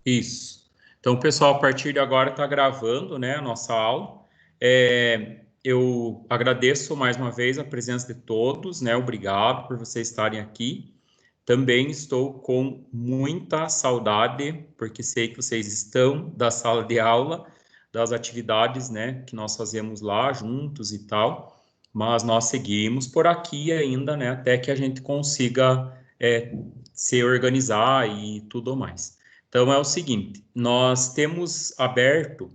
Isso. Então, pessoal, a partir de agora está gravando, né, a nossa aula. Eu agradeço mais uma vez a presença de todos, né? Obrigado por vocês estarem aqui. Também estou com muita saudade, porque sei que vocês estão da sala de aula, das atividades, né, que nós fazemos lá juntos e tal, mas nós seguimos por aqui ainda, né, até que a gente consiga se organizar e tudo mais. Então é o seguinte, nós temos aberto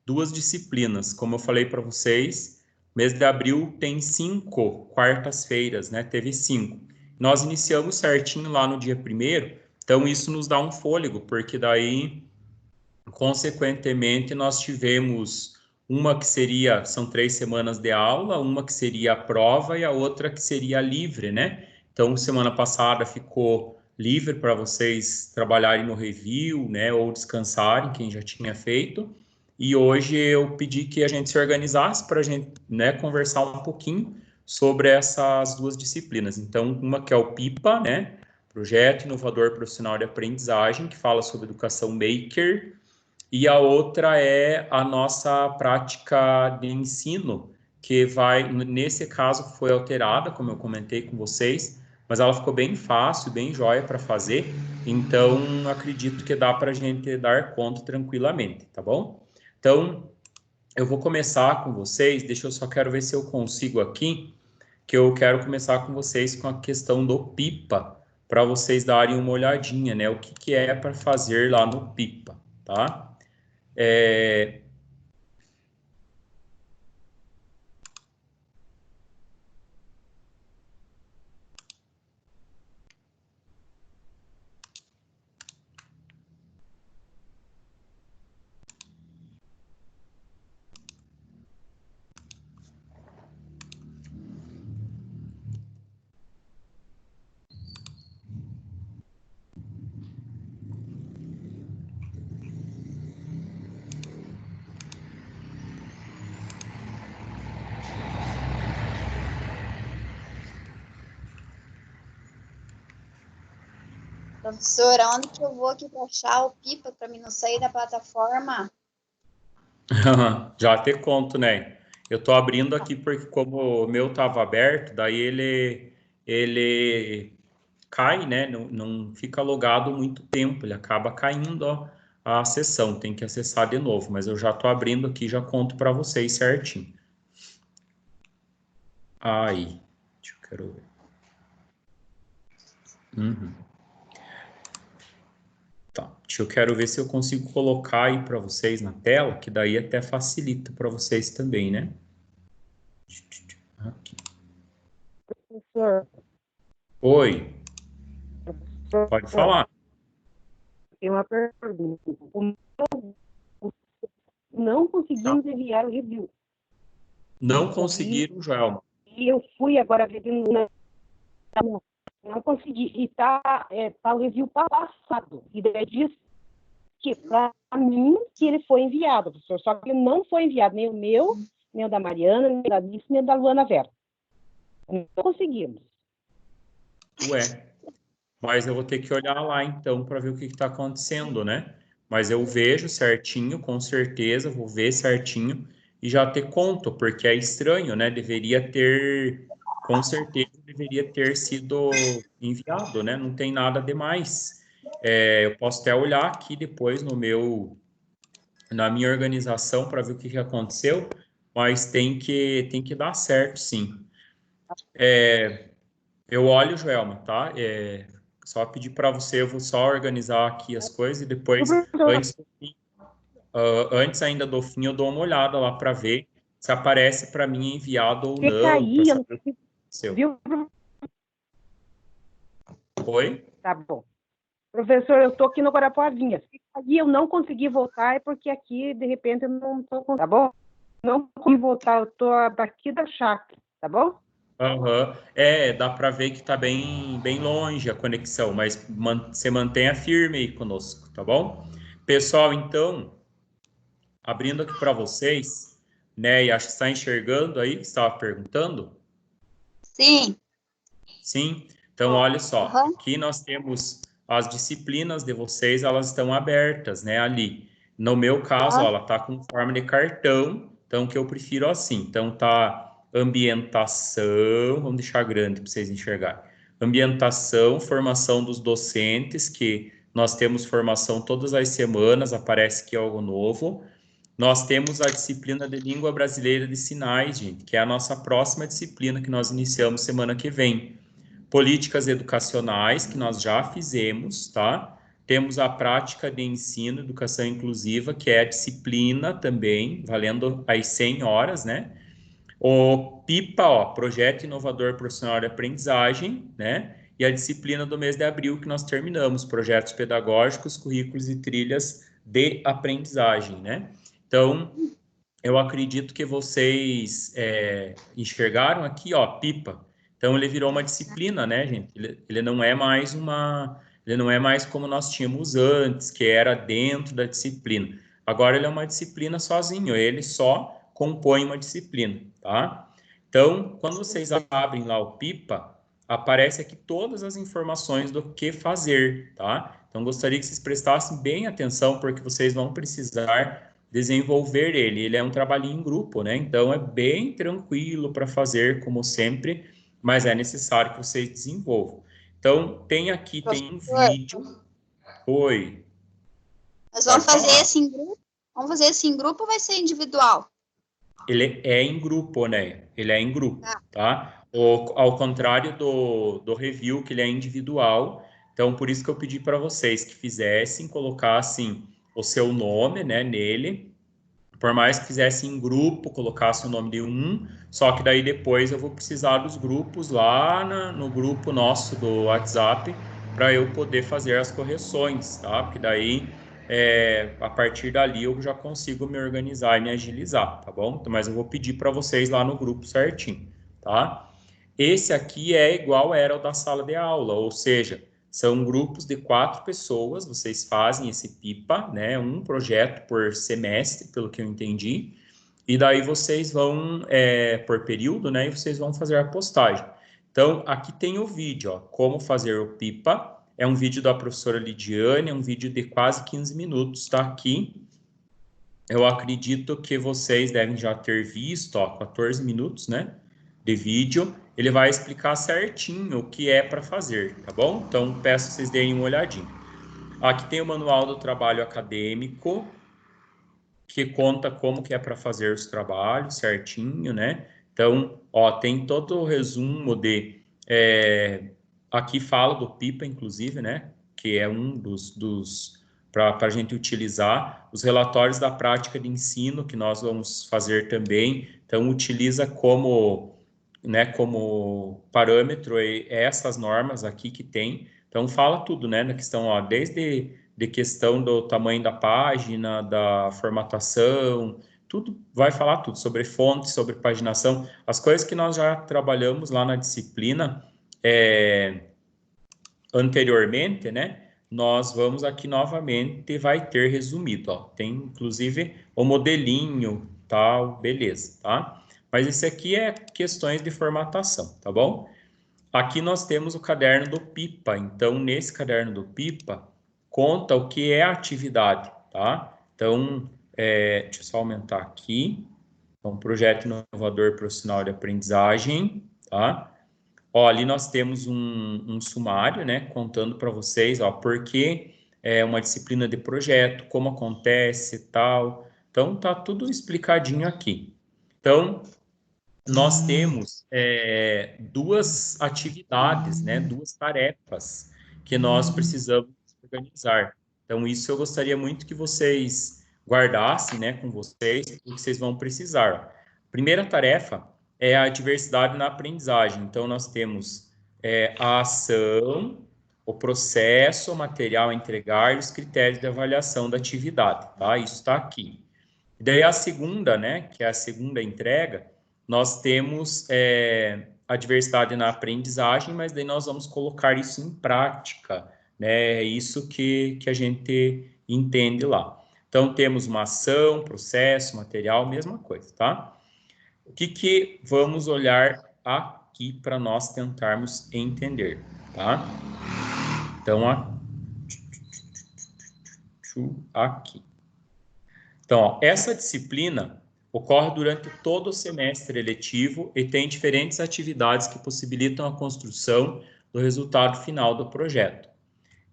duas disciplinas, como eu falei para vocês, mês de abril tem 5 quartas-feiras, né? Teve 5. Nós iniciamos certinho lá no dia 1º, então isso nos dá um fôlego, porque daí, consequentemente, nós tivemos uma que seria, são 3 semanas de aula, uma que seria a prova e a outra que seria livre, né? Então, semana passada ficou livre para vocês trabalharem no review, né, ou descansarem, quem já tinha feito. E hoje eu pedi que a gente se organizasse para a gente, né, conversar um pouquinho sobre essas duas disciplinas. Então, uma que é o PIPA, né, Projeto Inovador Profissional de Aprendizagem, que fala sobre educação maker, e a outra é a nossa prática de ensino, que vai, nesse caso, foi alterada, como eu comentei com vocês, mas ela ficou bem fácil, bem jóia para fazer, então acredito que dá para a gente dar conta tranquilamente, tá bom? Então, eu vou começar com vocês, deixa eu só quero ver se eu consigo aqui, que eu quero começar com vocês com a questão do PIPA, para vocês darem uma olhadinha, né? O que, que é para fazer lá no PIPA, tá? É, Professora, onde que eu vou aqui para achar o pipa para mim não sair da plataforma? já te conto, né? Eu tô abrindo aqui porque como o meu tava aberto, daí ele cai, né? Não fica logado muito tempo, ele acaba caindo ó, a sessão, tem que acessar de novo, mas eu já tô abrindo aqui, já conto para vocês certinho. Aí, deixa eu quero ver. Uhum. Tá, eu quero ver se eu consigo colocar aí para vocês na tela, que daí até facilita para vocês também, né? Aqui. Professor, Oi, pode professor, falar. tem uma pergunta. Não conseguimos enviar o review. Não conseguiram, Joelma. E eu fui agora ver não consegui. E tá o review passado. E daí diz que, para mim, que ele foi enviado, professor. Só que ele não foi enviado, nem o meu, nem o da Mariana, nem o da Alice, nem o da Luana Vera. Não conseguimos. Ué, mas eu vou ter que olhar lá então para ver o que está acontecendo, né? Mas eu vejo certinho, com certeza, vou ver certinho e já te conto, porque é estranho, né? Deveria ter, com certeza, deveria ter sido enviado, né? Não tem nada demais. Eu posso até olhar aqui depois na minha organização para ver o que que aconteceu, mas tem que dar certo, sim. Eu olho, Joelma, tá? Só pedir para você, eu vou só organizar aqui as coisas e depois, antes, antes ainda do fim, eu dou uma olhada lá para ver se aparece para mim enviado ou Porque não, para caía, não saber o que aconteceu. viu? Oi? Tá bom. Professor, eu estou aqui no Guarapuavinha. Se cair, eu não consegui voltar, é porque aqui, de repente, eu não estou conseguindo, tá bom? Não consegui voltar, eu estou daqui da chácara, tá bom? Aham. Dá para ver que tá bem longe a conexão, mas você mantenha firme aí conosco, tá bom? Pessoal, então, abrindo aqui para vocês, né, e acho que está enxergando aí, que estava perguntando. Sim. Sim, então olha só, Uhum. aqui nós temos as disciplinas de vocês, elas estão abertas, né, ali. No meu caso, ó, ela tá com forma de cartão, então que eu prefiro assim. Então tá ambientação, vamos deixar grande para vocês enxergarem. Ambientação, formação dos docentes, que nós temos formação todas as semanas, aparece aqui algo novo. Nós temos a disciplina de Língua Brasileira de Sinais, gente, que é a nossa próxima disciplina que nós iniciamos semana que vem. Políticas educacionais, que nós já fizemos, tá? Temos a prática de ensino, educação inclusiva, que é a disciplina também, valendo as 100 horas, né? O PIPA, ó, Projeto Inovador Profissional de Aprendizagem, né? E a disciplina do mês de abril que nós terminamos, projetos pedagógicos, currículos e trilhas de aprendizagem, né? Então, eu acredito que vocês enxergaram aqui, ó, PIPA. Então, ele virou uma disciplina, né, gente? Ele não é mais ele não é mais como nós tínhamos antes, que era dentro da disciplina. Agora, ele é uma disciplina sozinho, ele só compõe uma disciplina, tá? Então, quando vocês abrem lá o PIPA, aparece aqui todas as informações do que fazer, tá? Então, gostaria que vocês prestassem bem atenção, porque vocês vão precisar desenvolver ele. Ele é um trabalhinho em grupo, né? Então, é bem tranquilo para fazer, como sempre, mas é necessário que vocês desenvolvam. Então, tem um vídeo. Oi. Nós vamos fazer esse em grupo? Vamos fazer esse em grupo ou vai ser individual? Ele é em grupo, né? Ele é em grupo, tá? Ao contrário do review, que ele é individual. Então, por isso que eu pedi para vocês que fizessem, colocassem o seu nome, né, nele. Por mais que fizessem em grupo, colocasse o nome de um, só que daí depois eu vou precisar dos grupos lá no grupo nosso do WhatsApp para eu poder fazer as correções, tá? Porque daí, a partir dali, eu já consigo me organizar e me agilizar, tá bom? Mas eu vou pedir para vocês lá no grupo certinho, tá? Esse aqui é igual era o da sala de aula, ou seja, são grupos de 4 pessoas, vocês fazem esse PIPA, né? Um projeto por semestre, pelo que eu entendi, e daí vocês vão, por período, né? E vocês vão fazer a postagem. Então, aqui tem o vídeo, ó, como fazer o PIPA. É um vídeo da professora Lidiane, é um vídeo de quase 15 minutos, tá aqui. Eu acredito que vocês devem já ter visto, ó, 14 minutos, né? De vídeo, ele vai explicar certinho o que é para fazer, tá bom? Então, peço que vocês deem uma olhadinha. Aqui tem o manual do trabalho acadêmico, que conta como que é para fazer os trabalhos certinho, né? Então, ó, tem todo o resumo de... aqui fala do PIPA, inclusive, né? Que é um dos para a gente utilizar. Os relatórios da prática de ensino, que nós vamos fazer também. Então, utiliza como, né, como parâmetro essas normas aqui que tem. Então, fala tudo, né, na questão, ó, desde de questão do tamanho da página, da formatação, tudo, vai falar tudo, sobre fonte, sobre paginação, as coisas que nós já trabalhamos lá na disciplina anteriormente, né, nós vamos aqui novamente, vai ter resumido, ó, tem inclusive o modelinho, tal, beleza, tá? Mas esse aqui é questões de formatação, tá bom? Aqui nós temos o caderno do PIPA, então nesse caderno do PIPA conta o que é a atividade, tá? Então, deixa eu só aumentar aqui, então, projeto inovador profissional de aprendizagem, tá? Ó, ali nós temos um sumário, né, contando para vocês, ó, por que é uma disciplina de projeto, como acontece e tal. Então, tá tudo explicadinho aqui. Então, nós temos duas atividades, né, duas tarefas que nós precisamos organizar. Então, isso eu gostaria muito que vocês guardassem, né, com vocês, porque vocês vão precisar. Primeira tarefa é a diversidade na aprendizagem. Então, nós temos a ação, o processo, o material a entregar e os critérios de avaliação da atividade, tá? Isso está aqui. E daí a segunda, né, que é a segunda entrega, nós temos a diversidade na aprendizagem, mas daí nós vamos colocar isso em prática, né? É isso que a gente entende lá. Então, temos uma ação, processo, material, mesma coisa, tá? O que vamos olhar aqui para nós tentarmos entender, tá? Então, aqui. Então, ó, essa disciplina ocorre durante todo o semestre eletivo e tem diferentes atividades que possibilitam a construção do resultado final do projeto.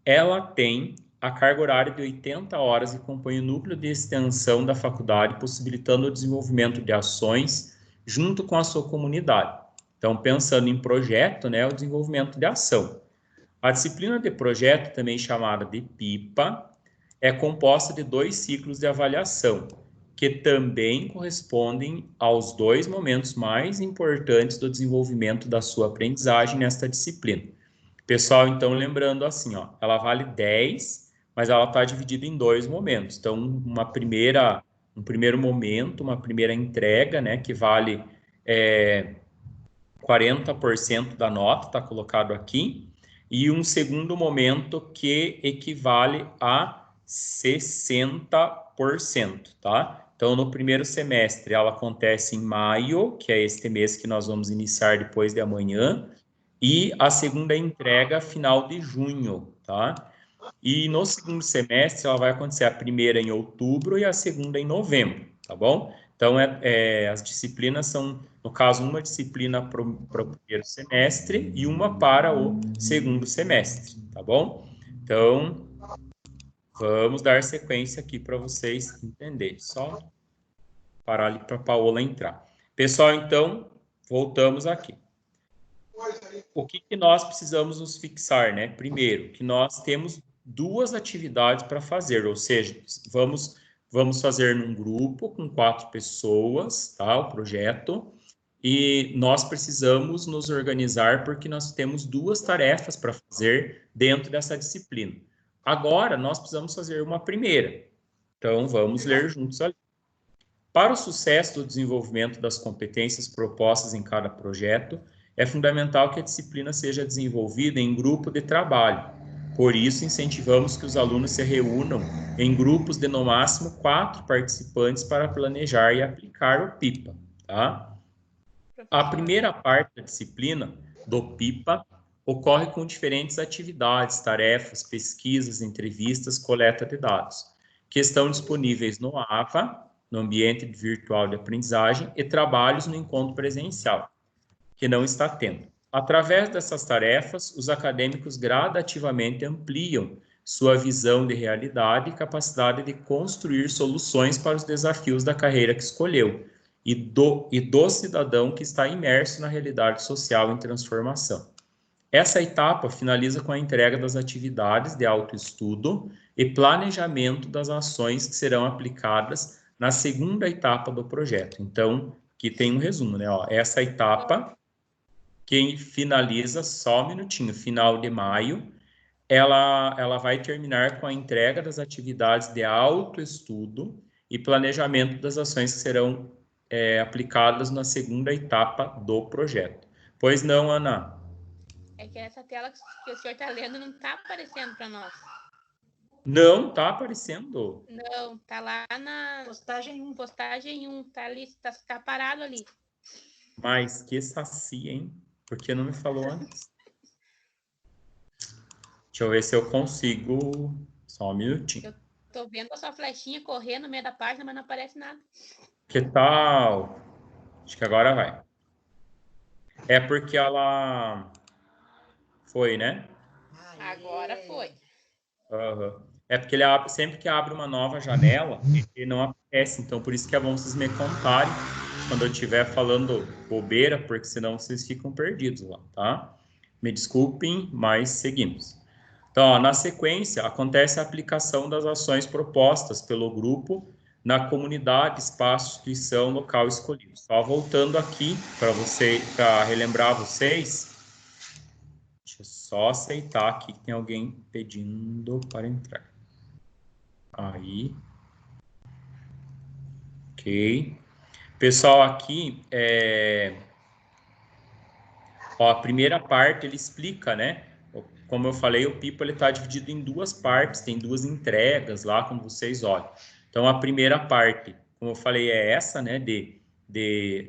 Ela tem a carga horária de 80 horas e compõe o núcleo de extensão da faculdade, possibilitando o desenvolvimento de ações junto com a sua comunidade. Então, pensando em projeto, né, o desenvolvimento de ação. A disciplina de projeto, também chamada de PIPA, é composta de 2 ciclos de avaliação, que também correspondem aos 2 momentos mais importantes do desenvolvimento da sua aprendizagem nesta disciplina. Pessoal, então, lembrando assim, ó, ela vale 10, mas ela está dividida em 2 momentos. Então, um primeiro momento, uma primeira entrega, né, que vale 40% da nota, está colocado aqui, e um segundo momento que equivale a 60%, tá? Então, no primeiro semestre, ela acontece em maio, que é este mês que nós vamos iniciar depois de amanhã, e a segunda entrega final de junho, tá? E no segundo semestre, ela vai acontecer a primeira em outubro e a segunda em novembro, tá bom? Então, as disciplinas são, no caso, uma disciplina para o primeiro semestre e uma para o segundo semestre, tá bom? Então, vamos dar sequência aqui para vocês entenderem. Só parar ali para a Paola entrar. Pessoal, então, voltamos aqui. O que nós precisamos nos fixar, né? Primeiro, que nós temos 2 atividades para fazer, ou seja, vamos fazer num grupo com 4 pessoas, tá? O projeto, e nós precisamos nos organizar porque nós temos 2 tarefas para fazer dentro dessa disciplina. Agora, nós precisamos fazer uma primeira, então vamos ler juntos ali. Para o sucesso do desenvolvimento das competências propostas em cada projeto, é fundamental que a disciplina seja desenvolvida em grupo de trabalho. Por isso, incentivamos que os alunos se reúnam em grupos de, no máximo, 4 participantes para planejar e aplicar o PIPA, tá? A primeira parte da disciplina do PIPA ocorre com diferentes atividades, tarefas, pesquisas, entrevistas, coleta de dados, que estão disponíveis no AVA, no ambiente virtual de aprendizagem, e trabalhos no encontro presencial, que não está tendo. Através dessas tarefas, os acadêmicos gradativamente ampliam sua visão de realidade e capacidade de construir soluções para os desafios da carreira que escolheu e do cidadão que está imerso na realidade social em transformação. Essa etapa finaliza com a entrega das atividades de autoestudo e planejamento das ações que serão aplicadas na segunda etapa do projeto. Então, aqui tem um resumo, né? Ó, essa etapa, que finaliza, só um minutinho, final de maio, ela vai terminar com a entrega das atividades de autoestudo e planejamento das ações que serão aplicadas na segunda etapa do projeto. Pois não, Ana? É que essa tela que o senhor está lendo não está aparecendo para nós. Não, está aparecendo. Não, está lá na postagem 1. Postagem 1, está ali, está parado ali. Mas que saci, hein? Por que não me falou antes? Deixa eu ver se eu consigo. Só um minutinho. Eu estou vendo a sua flechinha correndo no meio da página, mas não aparece nada. Que tal? Acho que agora vai. É porque ela foi, né? Agora foi. Uhum. É porque ele sempre que abre uma nova janela, ele não aparece. Então, por isso que é bom vocês me contarem quando eu estiver falando bobeira, porque senão vocês ficam perdidos lá, tá? Me desculpem, mas seguimos. Então, ó, na sequência, acontece a aplicação das ações propostas pelo grupo na comunidade, espaço, instituição, local escolhido. Só voltando aqui para relembrar vocês, deixa eu só aceitar aqui que tem alguém pedindo para entrar. Aí. Ok. Pessoal, aqui, ó, a primeira parte ele explica, né? Como eu falei, o PIPA está dividido em 2 partes, tem 2 entregas lá, como vocês olham. Então, a primeira parte, como eu falei, é essa, né? De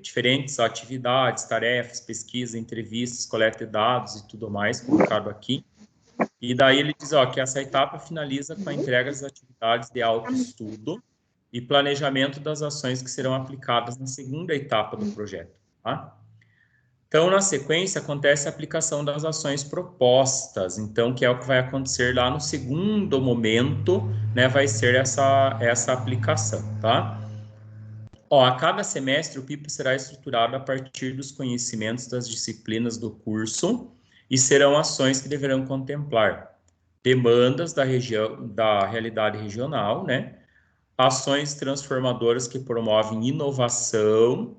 diferentes atividades, tarefas, pesquisa, entrevistas, coleta de dados e tudo mais, colocado aqui. E daí ele diz, ó, que essa etapa finaliza com a entrega das atividades de autoestudo e planejamento das ações que serão aplicadas na segunda etapa do projeto, tá? Então, na sequência, acontece a aplicação das ações propostas, então, que é o que vai acontecer lá no segundo momento, né, vai ser essa aplicação, tá? Ó, a cada semestre, o PIPA será estruturado a partir dos conhecimentos das disciplinas do curso e serão ações que deverão contemplar demandas da região, da realidade regional, né? Ações transformadoras que promovem inovação,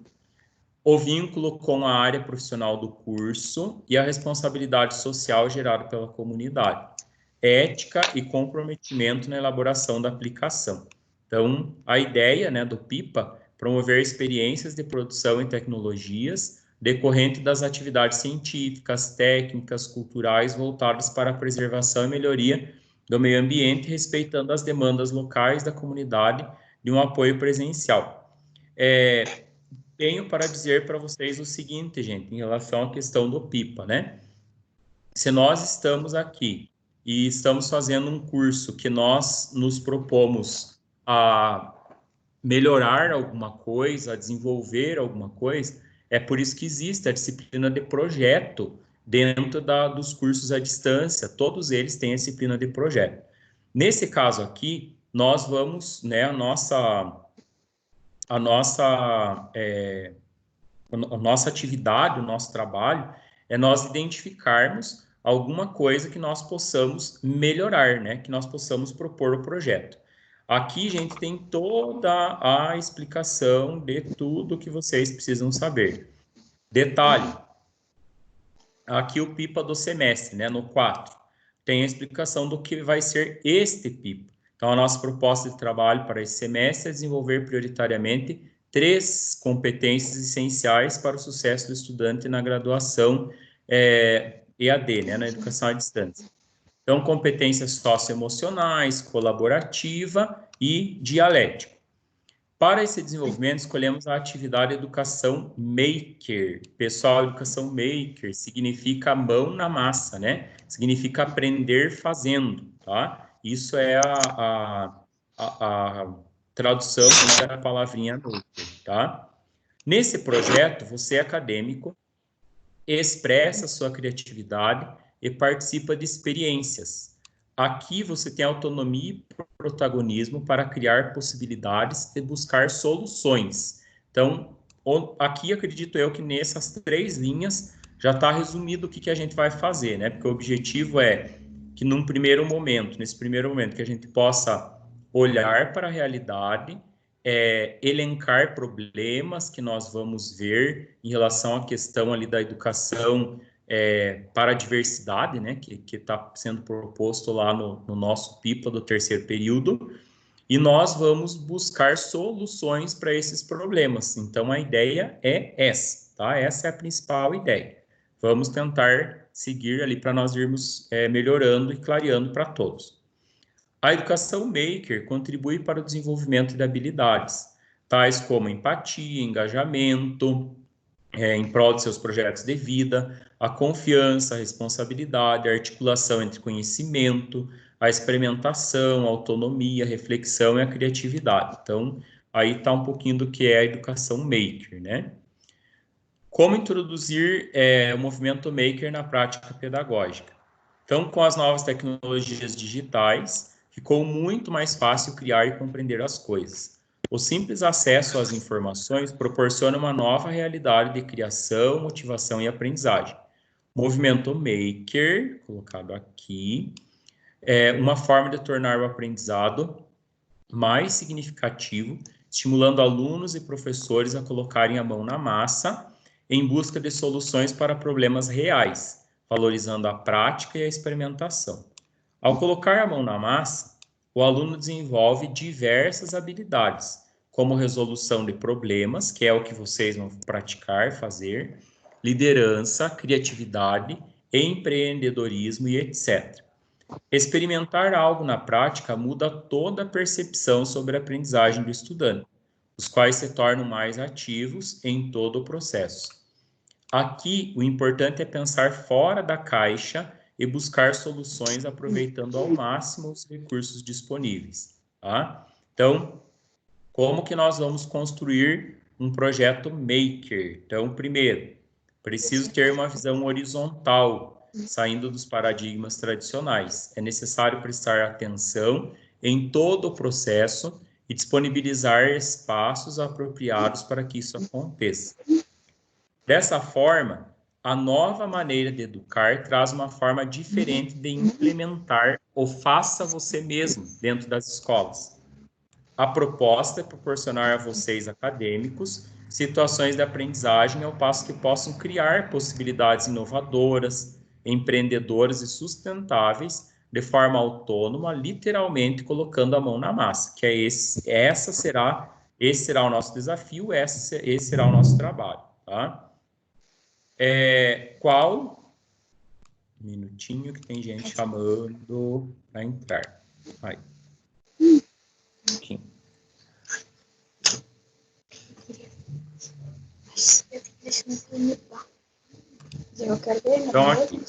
o vínculo com a área profissional do curso e a responsabilidade social gerada pela comunidade, ética e comprometimento na elaboração da aplicação. Então, a ideia, né, do PIPA, promover experiências de produção em tecnologias decorrente das atividades científicas, técnicas, culturais voltadas para a preservação e melhoria do meio ambiente, respeitando as demandas locais da comunidade de um apoio presencial. Tenho para dizer para vocês o seguinte, gente, em relação à questão do PIPA, né? Se nós estamos aqui e estamos fazendo um curso que nós nos propomos a melhorar alguma coisa, a desenvolver alguma coisa, é por isso que existe a disciplina de projeto dentro dos cursos à distância, todos eles têm a disciplina de projeto. Nesse caso aqui, nós vamos, né, a nossa atividade, o nosso trabalho, é nós identificarmos alguma coisa que nós possamos melhorar, né? Que nós possamos propor o projeto. Aqui, gente, tem toda a explicação de tudo que vocês precisam saber. Detalhe, aqui o PIPA do semestre, né? No 4, tem a explicação do que vai ser este PIPA. Então, a nossa proposta de trabalho para esse semestre é desenvolver prioritariamente 3 competências essenciais para o sucesso do estudante na graduação EAD, né, na educação à distância. Então, competências socioemocionais, colaborativa e dialético. Para esse desenvolvimento, escolhemos a atividade Educação Maker. Pessoal, Educação Maker significa mão na massa, né? Significa aprender fazendo, tá? Isso é a tradução da palavrinha maker, tá? Nesse projeto, você, acadêmico, expressa sua criatividade e participa de experiências. Aqui você tem autonomia e protagonismo para criar possibilidades e buscar soluções. Então, aqui acredito eu que nessas 3 linhas já está resumido o que a gente vai fazer, né? Porque o objetivo é que nesse primeiro momento, que a gente possa olhar para a realidade, elencar problemas que nós vamos ver em relação à questão ali da educação para a diversidade, né, que está sendo proposto lá no nosso PIPA do 3º período, e nós vamos buscar soluções para esses problemas. Então, a ideia é essa, tá? Essa é a principal ideia. Vamos tentar seguir ali para nós irmos melhorando e clareando para todos. A educação maker contribui para o desenvolvimento de habilidades, tais como empatia, engajamento, em prol de seus projetos de vida, a confiança, a responsabilidade, a articulação entre conhecimento, a experimentação, a autonomia, a reflexão e a criatividade. Então, aí está um pouquinho do que é a educação maker, né? Como introduzir o movimento maker na prática pedagógica? Então, com as novas tecnologias digitais, ficou muito mais fácil criar e compreender as coisas. O simples acesso às informações proporciona uma nova realidade de criação, motivação e aprendizagem. Movimento Maker, colocado aqui, é uma forma de tornar o aprendizado mais significativo, estimulando alunos e professores a colocarem a mão na massa em busca de soluções para problemas reais, valorizando a prática e a experimentação. Ao colocar a mão na massa, o aluno desenvolve diversas habilidades, como resolução de problemas, que é o que vocês vão praticar, fazer, liderança, criatividade, empreendedorismo e etc. Experimentar algo na prática muda toda a percepção sobre a aprendizagem do estudante, os quais se tornam mais ativos em todo o processo. Aqui, o importante é pensar fora da caixa e buscar soluções aproveitando ao máximo os recursos disponíveis, tá? Então, como que nós vamos construir um projeto maker? Então, primeiro, preciso ter uma visão horizontal, saindo dos paradigmas tradicionais. É necessário prestar atenção em todo o processo e disponibilizar espaços apropriados para que isso aconteça. Dessa forma, a nova maneira de educar traz uma forma diferente de implementar o faça você mesmo dentro das escolas. A proposta é proporcionar a vocês, acadêmicos, situações de aprendizagem ao passo que possam criar possibilidades inovadoras, empreendedoras e sustentáveis de forma autônoma, literalmente colocando a mão na massa, que é esse será o nosso desafio, esse será o nosso trabalho, tá? Um minutinho que tem gente chamando para entrar. Aí. Aqui. Eu quero ver. Então, aqui.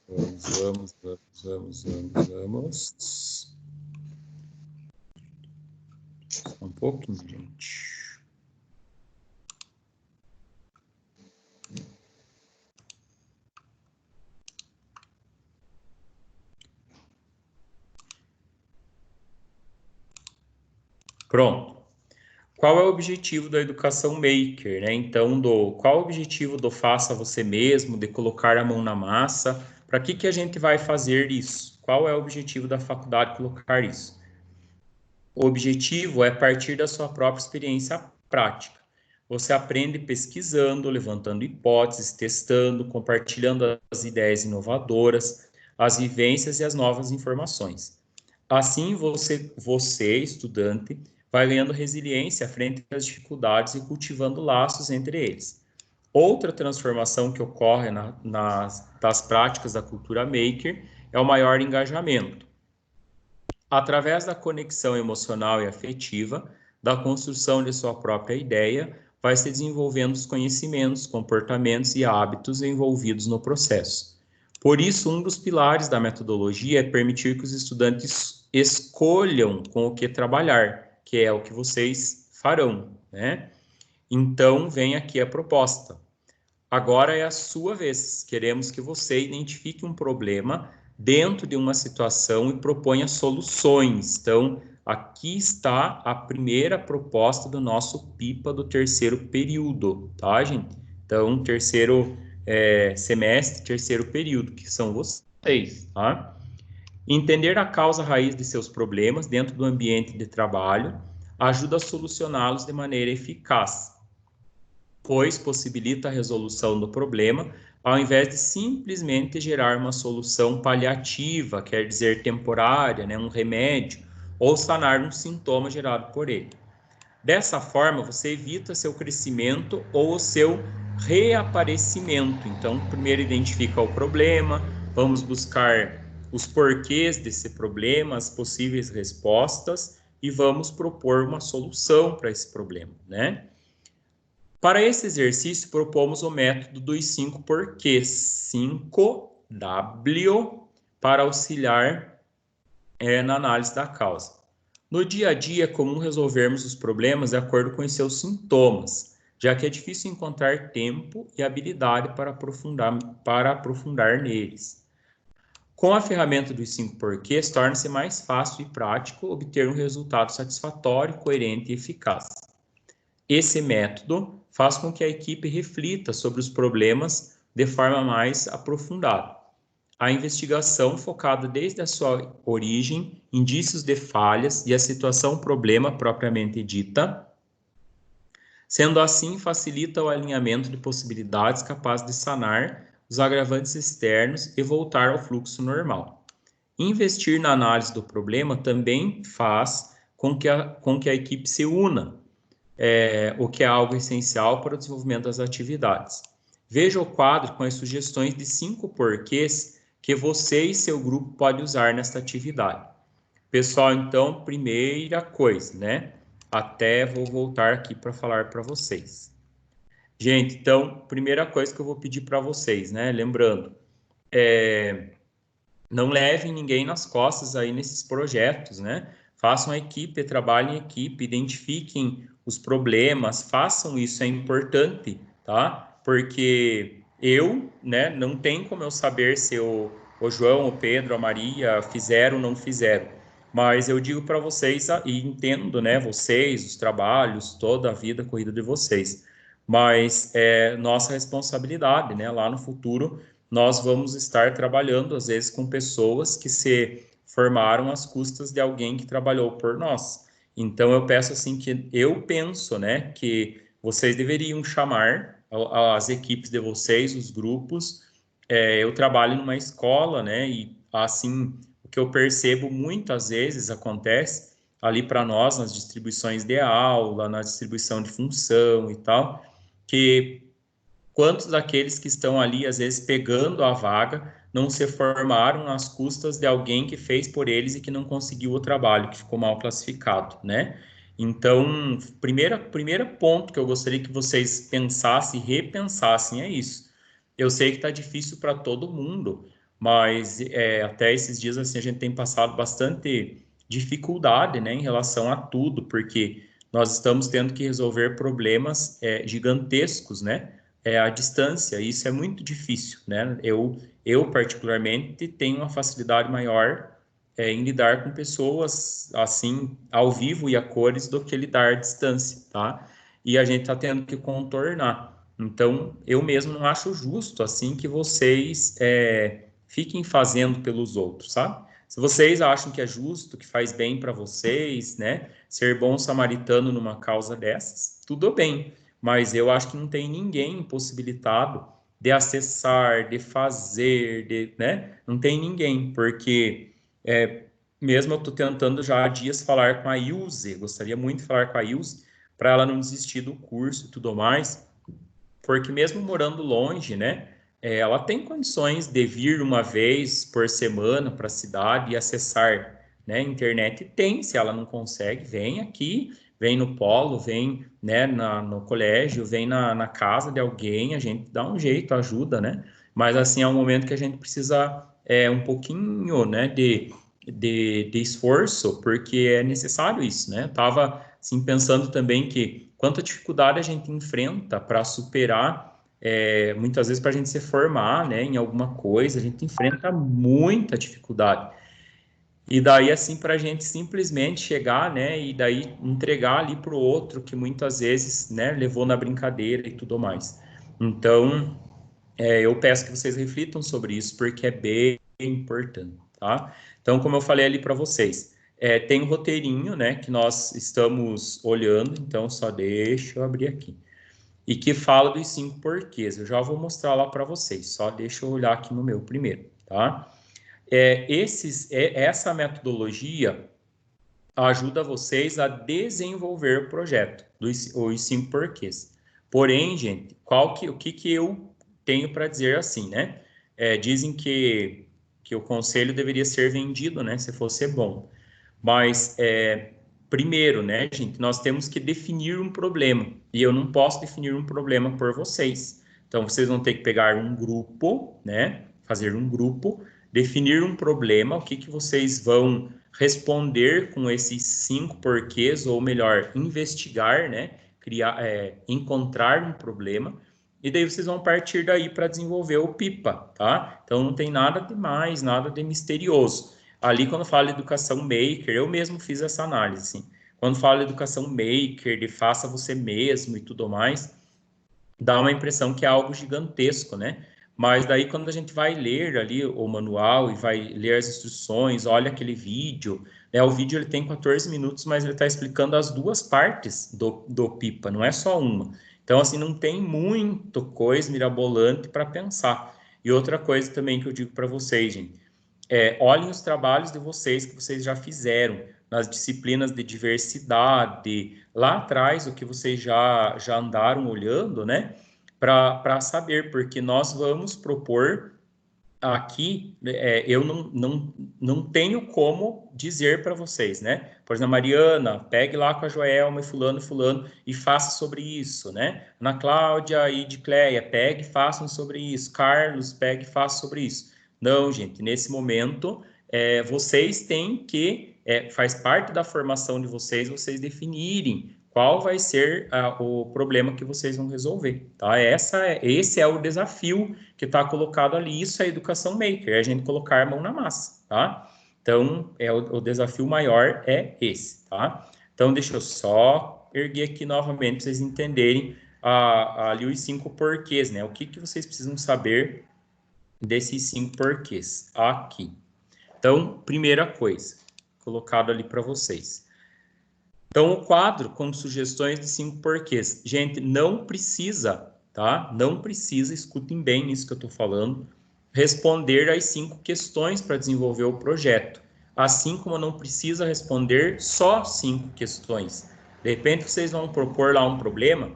Vamos. Só um pouquinho, gente. Pronto. Qual é o objetivo da educação maker, né? Então, qual é o objetivo do faça você mesmo, de colocar a mão na massa? Para que a gente vai fazer isso? Qual é o objetivo da faculdade colocar isso? O objetivo é partir da sua própria experiência prática. Você aprende pesquisando, levantando hipóteses, testando, compartilhando as ideias inovadoras, as vivências e as novas informações. Assim, você, estudante, vai ganhando resiliência frente às dificuldades e cultivando laços entre eles. Outra transformação que ocorre das práticas da cultura maker é o maior engajamento. Através da conexão emocional e afetiva, da construção de sua própria ideia, vai se desenvolvendo os conhecimentos, comportamentos e hábitos envolvidos no processo. Por isso, um dos pilares da metodologia é permitir que os estudantes escolham com o que trabalhar, que é o que vocês farão, né? Então, vem aqui a proposta. Agora é a sua vez. Queremos que você identifique um problema dentro de uma situação e proponha soluções. Então, aqui está a primeira proposta do nosso PIPA do terceiro período, tá, gente? Então, terceiro semestre, terceiro período, que são vocês, tá? Entender a causa raiz de seus problemas dentro do ambiente de trabalho ajuda a solucioná-los de maneira eficaz, pois possibilita a resolução do problema, ao invés de simplesmente gerar uma solução paliativa, quer dizer temporária, né, um remédio, ou sanar um sintoma gerado por ele. Dessa forma, você evita seu crescimento ou o seu reaparecimento. Então, primeiro identifica o problema, vamos buscar os porquês desse problema, as possíveis respostas e vamos propor uma solução para esse problema, né? Para esse exercício, propomos o método dos 5 porquês, 5W, para auxiliar na análise da causa. No dia a dia, é comum resolvermos os problemas de acordo com os seus sintomas, já que é difícil encontrar tempo e habilidade para aprofundar neles. Com a ferramenta dos 5 porquês, torna-se mais fácil e prático obter um resultado satisfatório, coerente e eficaz. Esse método faz com que a equipe reflita sobre os problemas de forma mais aprofundada. A investigação focada desde a sua origem, indícios de falhas e a situação problema propriamente dita. Sendo assim, facilita o alinhamento de possibilidades capazes de sanar os agravantes externos e voltar ao fluxo normal. Investir na análise do problema também faz com que a equipe se una, o que é algo essencial para o desenvolvimento das atividades. Veja o quadro com as sugestões de 5 porquês que você e seu grupo podem usar nesta atividade. Pessoal, então, primeira coisa, né? Até vou voltar aqui para falar para vocês. Gente, então, primeira coisa que eu vou pedir para vocês, né? Lembrando, não levem ninguém nas costas aí nesses projetos, né? Façam a equipe, trabalhem em equipe, identifiquem os problemas, façam isso, é importante, tá? Porque eu, né, não tem como eu saber se o João, o Pedro, a Maria fizeram ou não fizeram. Mas eu digo para vocês, e entendo, né, vocês, os trabalhos, toda a vida corrida de vocês. Mas é nossa responsabilidade, né, lá no futuro nós vamos estar trabalhando, às vezes, com pessoas que se formaram às custas de alguém que trabalhou por nós. Então, eu peço assim que eu penso, né, que vocês deveriam chamar as equipes de vocês, os grupos. Eu trabalho numa escola, né, e assim, o que eu percebo muitas vezes acontece ali para nós, nas distribuições de aula, na distribuição de função e tal, que quantos daqueles que estão ali, às vezes, pegando a vaga, não se formaram às custas de alguém que fez por eles e que não conseguiu o trabalho, que ficou mal classificado, né? Então, primeiro ponto que eu gostaria que vocês pensassem e repensassem é isso. Eu sei que está difícil para todo mundo, mas até esses dias assim, a gente tem passado bastante dificuldade, né, em relação a tudo, porque nós estamos tendo que resolver problemas gigantescos, né? À distância, isso é muito difícil, né? Eu particularmente, tenho uma facilidade maior em lidar com pessoas, assim, ao vivo e a cores, do que lidar à distância, tá? E a gente está tendo que contornar. Então, eu mesmo não acho justo, assim, que vocês fiquem fazendo pelos outros, sabe? Se vocês acham que é justo, que faz bem para vocês, né? Ser bom samaritano numa causa dessas, tudo bem. Mas eu acho que não tem ninguém impossibilitado de acessar, de fazer, né? Não tem ninguém, porque mesmo eu estou tentando já há dias falar com a Ilse, gostaria muito de falar com a Ilse, para ela não desistir do curso e tudo mais, porque mesmo morando longe, né? Ela tem condições de vir uma vez por semana para a cidade e acessar, né? Internet tem, se ela não consegue, vem aqui, vem no polo, vem, né, no colégio, vem na casa de alguém, a gente dá um jeito, ajuda, né? Mas assim, é um momento que a gente precisa um pouquinho, né, de esforço, porque é necessário isso, né? Eu tava assim, pensando também que quanta dificuldade a gente enfrenta para superar, muitas vezes para a gente se formar, né, em alguma coisa, a gente enfrenta muita dificuldade. E daí, assim, para a gente simplesmente chegar, né, e daí entregar ali para o outro, que muitas vezes, né, levou na brincadeira e tudo mais. Então, eu peço que vocês reflitam sobre isso, porque é bem importante, tá? Então, como eu falei ali para vocês, tem um roteirinho, né, que nós estamos olhando, então só deixa eu abrir aqui. E que fala dos 5 porquês. Eu já vou mostrar lá para vocês, só deixa eu olhar aqui no meu primeiro, tá? Essa metodologia ajuda vocês a desenvolver o projeto, os 5 porquês. Porém, gente, o que eu tenho para dizer assim, né? Dizem que o conselho deveria ser vendido, né? Se fosse bom. Mas, primeiro, né, gente, nós temos que definir um problema. E eu não posso definir um problema por vocês. Então, vocês vão ter que pegar um grupo, né? Fazer um grupo, definir um problema, o que vocês vão responder com esses 5 porquês, ou melhor, investigar, né? Encontrar um problema, e daí vocês vão partir daí para desenvolver o PIPA, tá? Então não tem nada de mais, nada de misterioso. Ali, quando fala de educação maker, eu mesmo fiz essa análise, assim. Quando fala de educação maker, de faça você mesmo e tudo mais, dá uma impressão que é algo gigantesco, né? Mas daí, quando a gente vai ler ali o manual e vai ler as instruções, olha aquele vídeo, né? O vídeo ele tem 14 minutos, mas ele está explicando as duas partes do PIPA, não é só uma. Então, assim, não tem muito coisa mirabolante para pensar. E outra coisa também que eu digo para vocês, gente, olhem os trabalhos de vocês que vocês já fizeram nas disciplinas de diversidade, lá atrás, o que vocês já andaram olhando, né? Para saber, porque nós vamos propor aqui, eu não tenho como dizer para vocês, né? Por exemplo, Mariana, pegue lá com a Joelma e fulano, e faça sobre isso, né? Ana Cláudia e Dicleia, pegue e façam sobre isso. Carlos, pegue e faça sobre isso. Não, gente, nesse momento, vocês têm que, faz parte da formação de vocês definirem qual vai ser o problema que vocês vão resolver, tá? Esse é o desafio que está colocado ali, isso é Educação Maker, é a gente colocar a mão na massa, tá? Então, o desafio maior é esse, tá? Então, deixa eu só erguer aqui novamente para vocês entenderem ali os 5 porquês, né? O que vocês precisam saber desses 5 porquês aqui. Então, primeira coisa, colocado ali para vocês. Então, o quadro com sugestões de 5 porquês. Gente, não precisa, tá? Não precisa, escutem bem isso que eu estou falando, responder as 5 questões para desenvolver o projeto. Assim como não precisa responder só 5 questões. De repente, vocês vão propor lá um problema,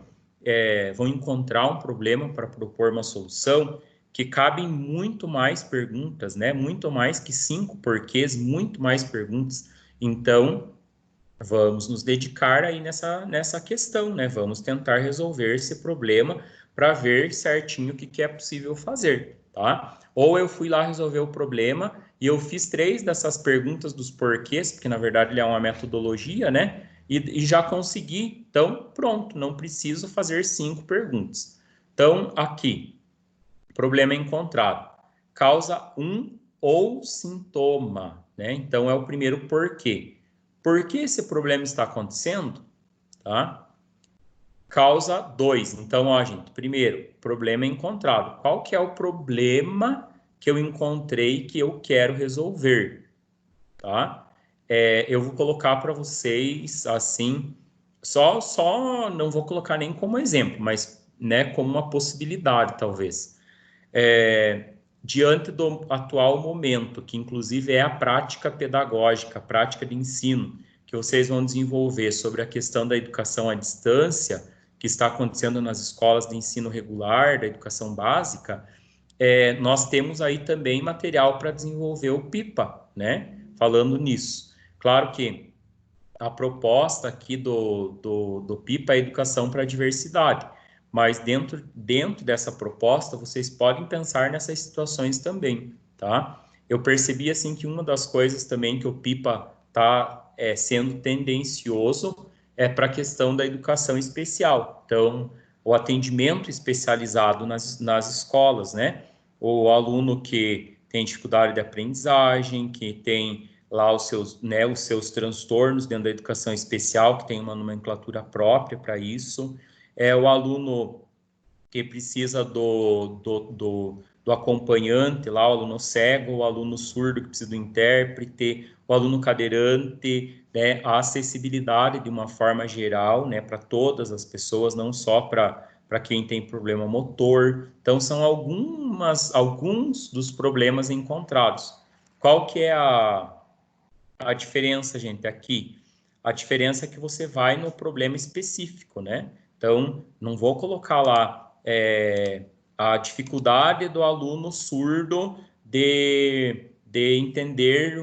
vão encontrar um problema para propor uma solução que cabem muito mais perguntas, né? Muito mais que 5 porquês, muito mais perguntas. Então, vamos nos dedicar aí nessa questão, né? Vamos tentar resolver esse problema para ver certinho o que é possível fazer, tá? Ou eu fui lá resolver o problema e eu fiz 3 dessas perguntas dos porquês, porque na verdade ele é uma metodologia, né? E já consegui, então pronto, não preciso fazer 5 perguntas. Então, aqui, problema encontrado. Causa ou sintoma, né? Então é o primeiro porquê. Por que esse problema está acontecendo? Tá? Causa 2. Então, ó, gente, primeiro, problema encontrado. Qual que é o problema que eu encontrei que eu quero resolver? Tá? Eu vou colocar para vocês, assim, só não vou colocar nem como exemplo, mas, né, como uma possibilidade, talvez. Diante do atual momento, que inclusive é a prática pedagógica, a prática de ensino, que vocês vão desenvolver sobre a questão da educação à distância, que está acontecendo nas escolas de ensino regular, da educação básica, nós temos aí também material para desenvolver o PIPA, né? Falando nisso. Claro que a proposta aqui do PIPA é educação para a diversidade, mas dentro dessa proposta, vocês podem pensar nessas situações também, tá? Eu percebi, assim, que uma das coisas também que o PIPA está sendo tendencioso é para a questão da educação especial. Então, o atendimento especializado nas escolas, né? O aluno que tem dificuldade de aprendizagem, que tem lá os seus transtornos dentro da educação especial, que tem uma nomenclatura própria para isso. O aluno que precisa do acompanhante lá, o aluno cego, o aluno surdo que precisa do intérprete, o aluno cadeirante, né, a acessibilidade de uma forma geral, né, para todas as pessoas, não só para quem tem problema motor. Então, são alguns dos problemas encontrados. Qual que é a diferença, gente, aqui? A diferença é que você vai no problema específico, né? Então, não vou colocar lá a dificuldade do aluno surdo de entender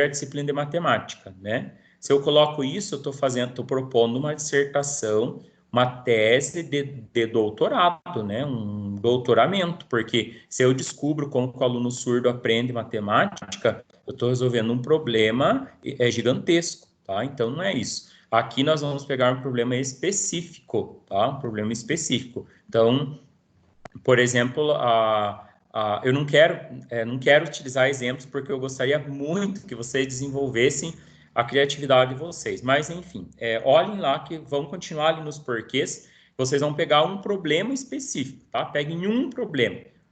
a disciplina de matemática, né? Se eu coloco isso, eu estou propondo uma dissertação, uma tese de doutorado, né? Um doutoramento, porque se eu descubro como o aluno surdo aprende matemática, eu estou resolvendo um problema gigantesco, tá? Então, não é isso. Aqui nós vamos pegar um problema específico, tá? Um problema específico. Então, por exemplo, eu não quero utilizar exemplos porque eu gostaria muito que vocês desenvolvessem a criatividade de vocês. Mas, enfim, olhem lá que vão continuar ali nos porquês. Vocês vão pegar um problema específico, tá? Peguem um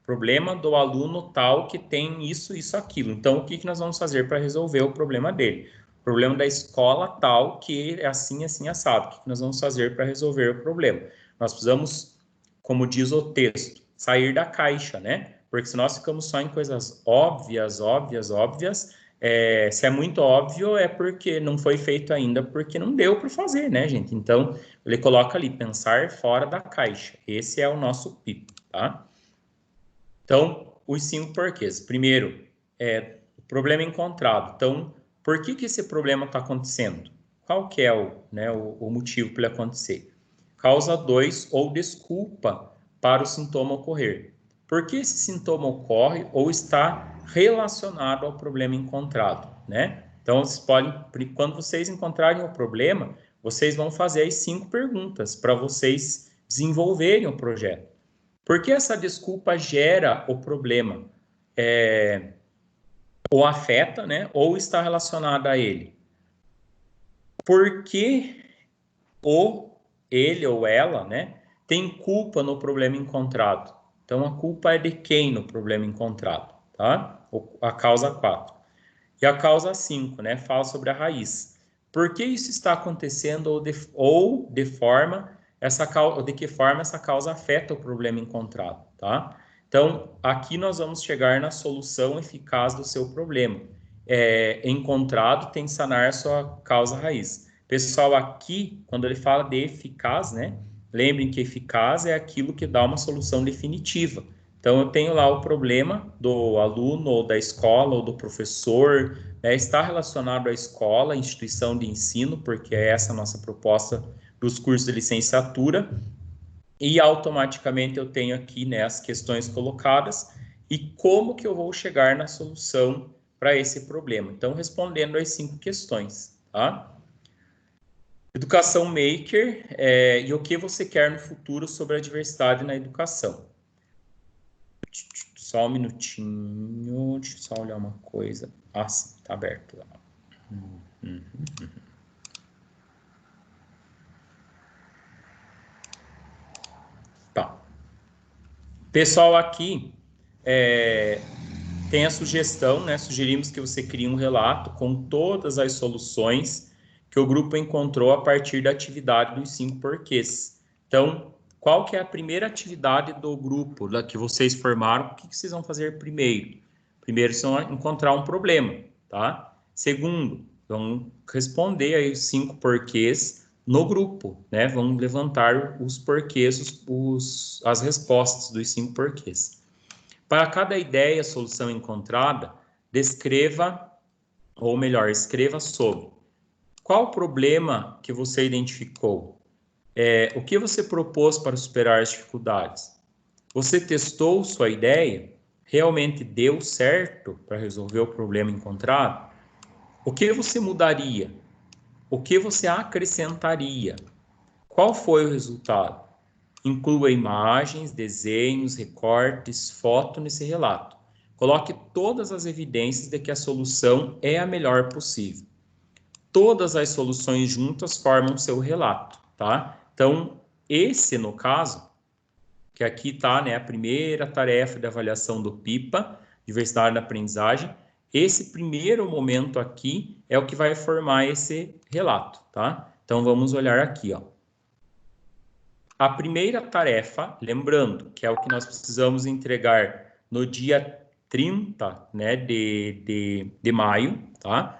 problema do aluno tal que tem isso, aquilo. Então, o que nós vamos fazer para resolver o problema dele? O problema da escola tal que é assim, assado. O que nós vamos fazer para resolver o problema? Nós precisamos, como diz o texto, sair da caixa, né? Porque se nós ficamos só em coisas óbvias, se é muito óbvio, é porque não foi feito ainda, porque não deu para fazer, né, gente? Então, ele coloca ali, pensar fora da caixa. Esse é o nosso PIP, tá? Então, os 5 porquês. Primeiro, o problema encontrado. Então, por que esse problema está acontecendo? Qual que é o motivo para ele acontecer? Causa 2 ou desculpa para o sintoma ocorrer. Por que esse sintoma ocorre ou está relacionado ao problema encontrado, né? Então, vocês podem, quando vocês encontrarem o problema, vocês vão fazer as 5 perguntas para vocês desenvolverem o projeto. Por que essa desculpa gera o problema? Ou afeta, né? Ou está relacionada a ele? Por que ele ou ela, né, tem culpa no problema encontrado? Então, a culpa é de quem no problema encontrado, tá? A causa 4. E a causa 5, né, fala sobre a raiz. Por que isso está acontecendo de que forma essa causa afeta o problema encontrado, tá? Então, aqui nós vamos chegar na solução eficaz do seu problema. Encontrado tem que sanar a sua causa raiz. Pessoal, aqui, quando ele fala de eficaz, né? Lembrem que eficaz é aquilo que dá uma solução definitiva. Então, eu tenho lá o problema do aluno, ou da escola, ou do professor, né? Está relacionado à escola, à instituição de ensino, porque é essa a nossa proposta dos cursos de licenciatura. E, automaticamente, eu tenho aqui, né, as questões colocadas e como que eu vou chegar na solução para esse problema. Então, respondendo as 5 questões, tá? Educação Maker, e o que você quer no futuro sobre a diversidade na educação. Só um minutinho, deixa eu só olhar uma coisa. Ah, sim, tá aberto lá. Tá. Pessoal, aqui tem a sugestão, né? Sugerimos que você crie um relato com todas as soluções que o grupo encontrou a partir da atividade dos 5 porquês. Então, qual que é a primeira atividade do grupo que vocês formaram? O que vocês vão fazer primeiro? Primeiro, vocês vão encontrar um problema, tá? Segundo, vão responder aí os 5 porquês no grupo, né? Vão levantar os porquês, as respostas dos 5 porquês. Para cada ideia, solução encontrada, descreva, ou melhor, escreva sobre. Qual o problema que você identificou? O que você propôs para superar as dificuldades? Você testou sua ideia? Realmente deu certo para resolver o problema encontrado? O que você mudaria? O que você acrescentaria? Qual foi o resultado? Inclua imagens, desenhos, recortes, foto nesse relato. Coloque todas as evidências de que a solução é a melhor possível. Todas as soluções juntas formam seu relato, tá? Então, esse, no caso, que aqui tá, né, a primeira tarefa de avaliação do PIPA, diversidade da aprendizagem, esse primeiro momento aqui é o que vai formar esse relato, tá? Então, vamos olhar aqui, ó. A primeira tarefa, lembrando que é o que nós precisamos entregar no dia 30, né, de maio, tá?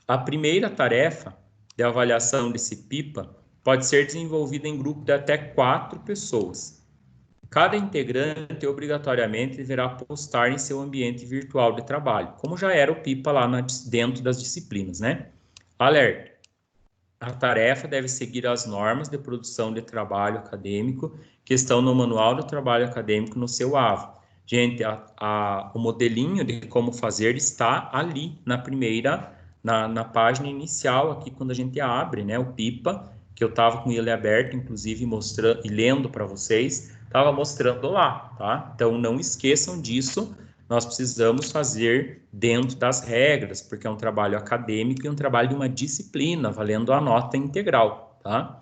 A primeira tarefa de avaliação desse PIPA pode ser desenvolvida em grupo de até 4 pessoas. Cada integrante obrigatoriamente deverá postar em seu ambiente virtual de trabalho, como já era o PIPA lá dentro das disciplinas, né? Alerta! A tarefa deve seguir as normas de produção de trabalho acadêmico que estão no Manual do Trabalho Acadêmico no seu AVO. Gente, o modelinho de como fazer está ali na primeira, na página inicial, aqui quando a gente abre, né, o PIPA, que eu estava com ele aberto, inclusive mostrando e lendo para vocês, estava mostrando lá, tá? Então, não esqueçam disso, nós precisamos fazer dentro das regras, porque é um trabalho acadêmico e um trabalho de uma disciplina, valendo a nota integral, tá?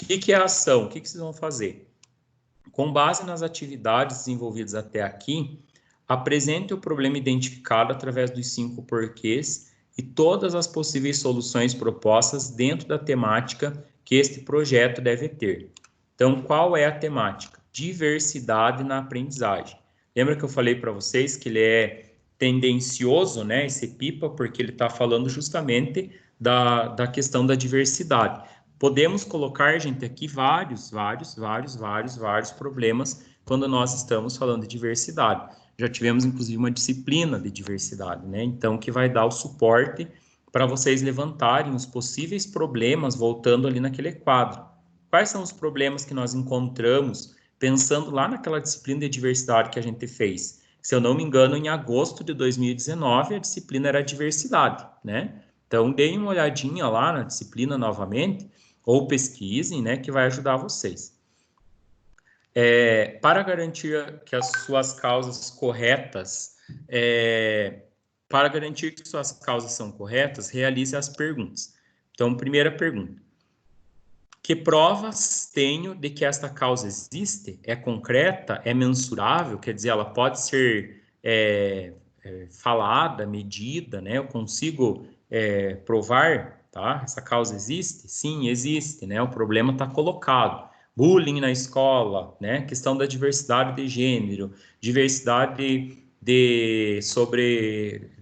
O que é a ação? O que vocês vão fazer? Com base nas atividades desenvolvidas até aqui, apresente o problema identificado através dos 5 porquês e todas as possíveis soluções propostas dentro da temática que este projeto deve ter. Então, qual é a temática? Diversidade na aprendizagem. Lembra que eu falei para vocês que ele é tendencioso, né, esse PIPA, porque ele está falando justamente da questão da diversidade. Podemos colocar, gente, aqui vários problemas quando nós estamos falando de diversidade. Já tivemos, inclusive, uma disciplina de diversidade, né? Então, que vai dar o suporte para vocês levantarem os possíveis problemas, voltando ali naquele quadro. Quais são os problemas que nós encontramos, pensando lá naquela disciplina de diversidade que a gente fez? Se eu não me engano, em agosto de 2019, a disciplina era diversidade, né? Então, deem uma olhadinha lá na disciplina novamente, ou pesquisem, né, que vai ajudar vocês. Para garantir que as suas causas corretas, para garantir que suas causas são corretas, realize as perguntas. Então, primeira pergunta. Que provas tenho de que esta causa existe? É concreta? É mensurável? Quer dizer, ela pode ser falada, medida, né? Eu consigo provar, tá? Essa causa existe? Sim, existe, né? O problema está colocado. Bullying na escola, né? Questão da diversidade de gênero, diversidade de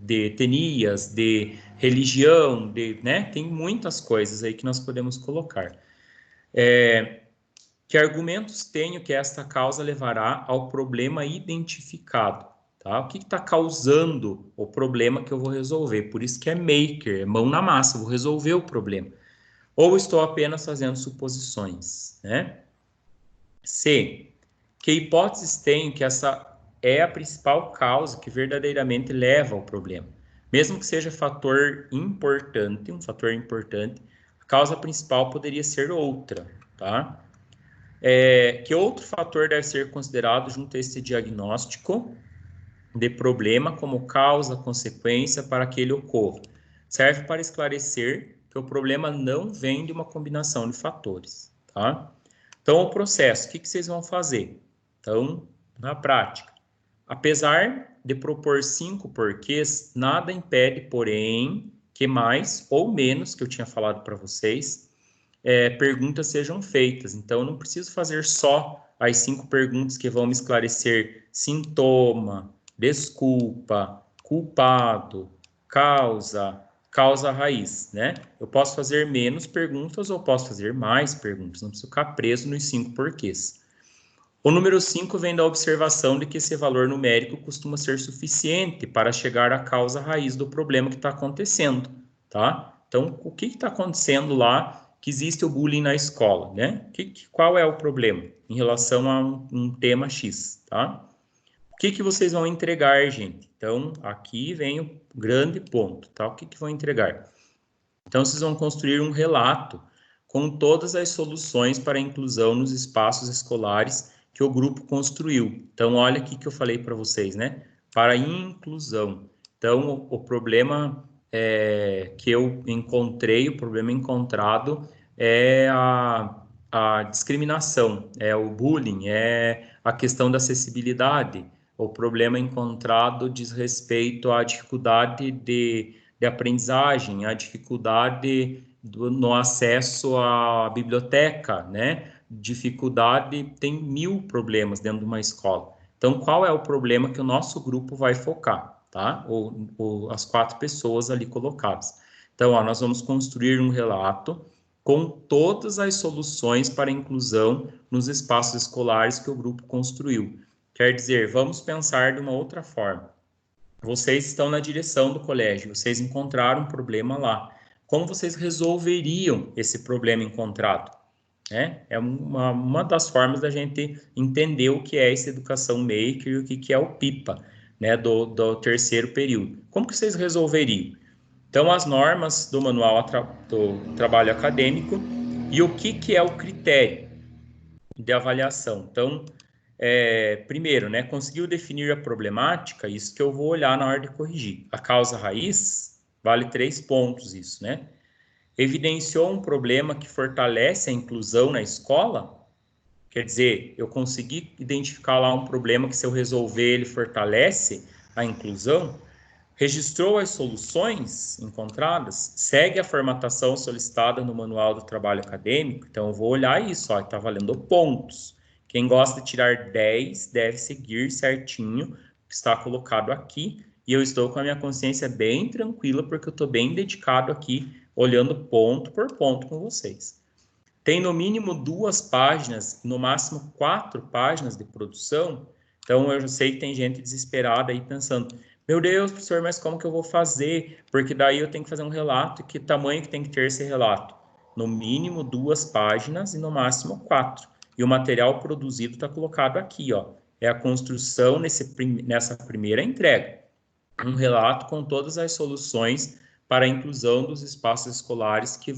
etnias, de religião, né? Tem muitas coisas aí que nós podemos colocar. Que argumentos tenho que esta causa levará ao problema identificado? Tá? O que está causando o problema que eu vou resolver? Por isso que é maker, é mão na massa, vou resolver o problema. Ou estou apenas fazendo suposições, né? C. Que hipóteses tenho que essa é a principal causa que verdadeiramente leva ao problema? Mesmo que seja um fator importante, a causa principal poderia ser outra, tá? Que outro fator deve ser considerado junto a esse diagnóstico de problema como causa, consequência para que ele ocorra? Serve para esclarecer que o problema não vem de uma combinação de fatores, tá? Então, o processo, o que vocês vão fazer? Então, na prática, apesar de propor 5 porquês, nada impede, porém, que mais ou menos, que eu tinha falado para vocês, perguntas sejam feitas. Então, eu não preciso fazer só as 5 perguntas que vão me esclarecer sintoma, desculpa, culpado, causa raiz, né? Eu posso fazer menos perguntas ou posso fazer mais perguntas, não preciso ficar preso nos 5 porquês. O número 5 vem da observação de que esse valor numérico costuma ser suficiente para chegar à causa raiz do problema que está acontecendo, tá? Então, o que está acontecendo lá que existe o bullying na escola, né? Qual é o problema em relação a um tema X, tá? O que vocês vão entregar, gente? Então, aqui vem o grande ponto, tá? O que vão entregar? Então, vocês vão construir um relato com todas as soluções para a inclusão nos espaços escolares que o grupo construiu. Então, olha aqui que eu falei para vocês, né? Para a inclusão. Então, o problema que eu encontrei, o problema encontrado é a discriminação, é o bullying, é a questão da acessibilidade. O problema encontrado diz respeito à dificuldade de aprendizagem, a dificuldade no acesso à biblioteca, né? Dificuldade, tem 1000 problemas dentro de uma escola. Então, qual é o problema que o nosso grupo vai focar, tá? Ou as 4 pessoas ali colocadas. Então, ó, nós vamos construir um relato com todas as soluções para a inclusão nos espaços escolares que o grupo construiu. Quer dizer, vamos pensar de uma outra forma. Vocês estão na direção do colégio, vocês encontraram um problema lá. Como vocês resolveriam esse problema encontrado? É uma das formas da gente entender o que é essa educação maker e o que é o PIPA, né, do 3º período. Como que vocês resolveriam? Então, as normas do Manual do Trabalho Acadêmico e o que é o critério de avaliação. Então, primeiro, né, conseguiu definir a problemática, isso que eu vou olhar na hora de corrigir. A causa raiz, vale 3 pontos isso, né? Evidenciou um problema que fortalece a inclusão na escola? Quer dizer, eu consegui identificar lá um problema que se eu resolver ele fortalece a inclusão? Registrou as soluções encontradas? Segue a formatação solicitada no Manual do Trabalho Acadêmico? Então, eu vou olhar isso, ó, está valendo pontos. Quem gosta de tirar 10 deve seguir certinho o que está colocado aqui. E eu estou com a minha consciência bem tranquila, porque eu estou bem dedicado aqui, olhando ponto por ponto com vocês. tem no mínimo 2 páginas, no máximo 4 páginas de produção. Então, eu já sei que tem gente desesperada aí pensando, meu Deus, professor, mas como que eu vou fazer? Porque daí eu tenho que fazer um relato, que tamanho que tem que ter esse relato? No mínimo 2 páginas e no máximo 4. E o material produzido está colocado aqui, ó. É a construção nessa primeira entrega. Um relato com todas as soluções para a inclusão dos espaços escolares que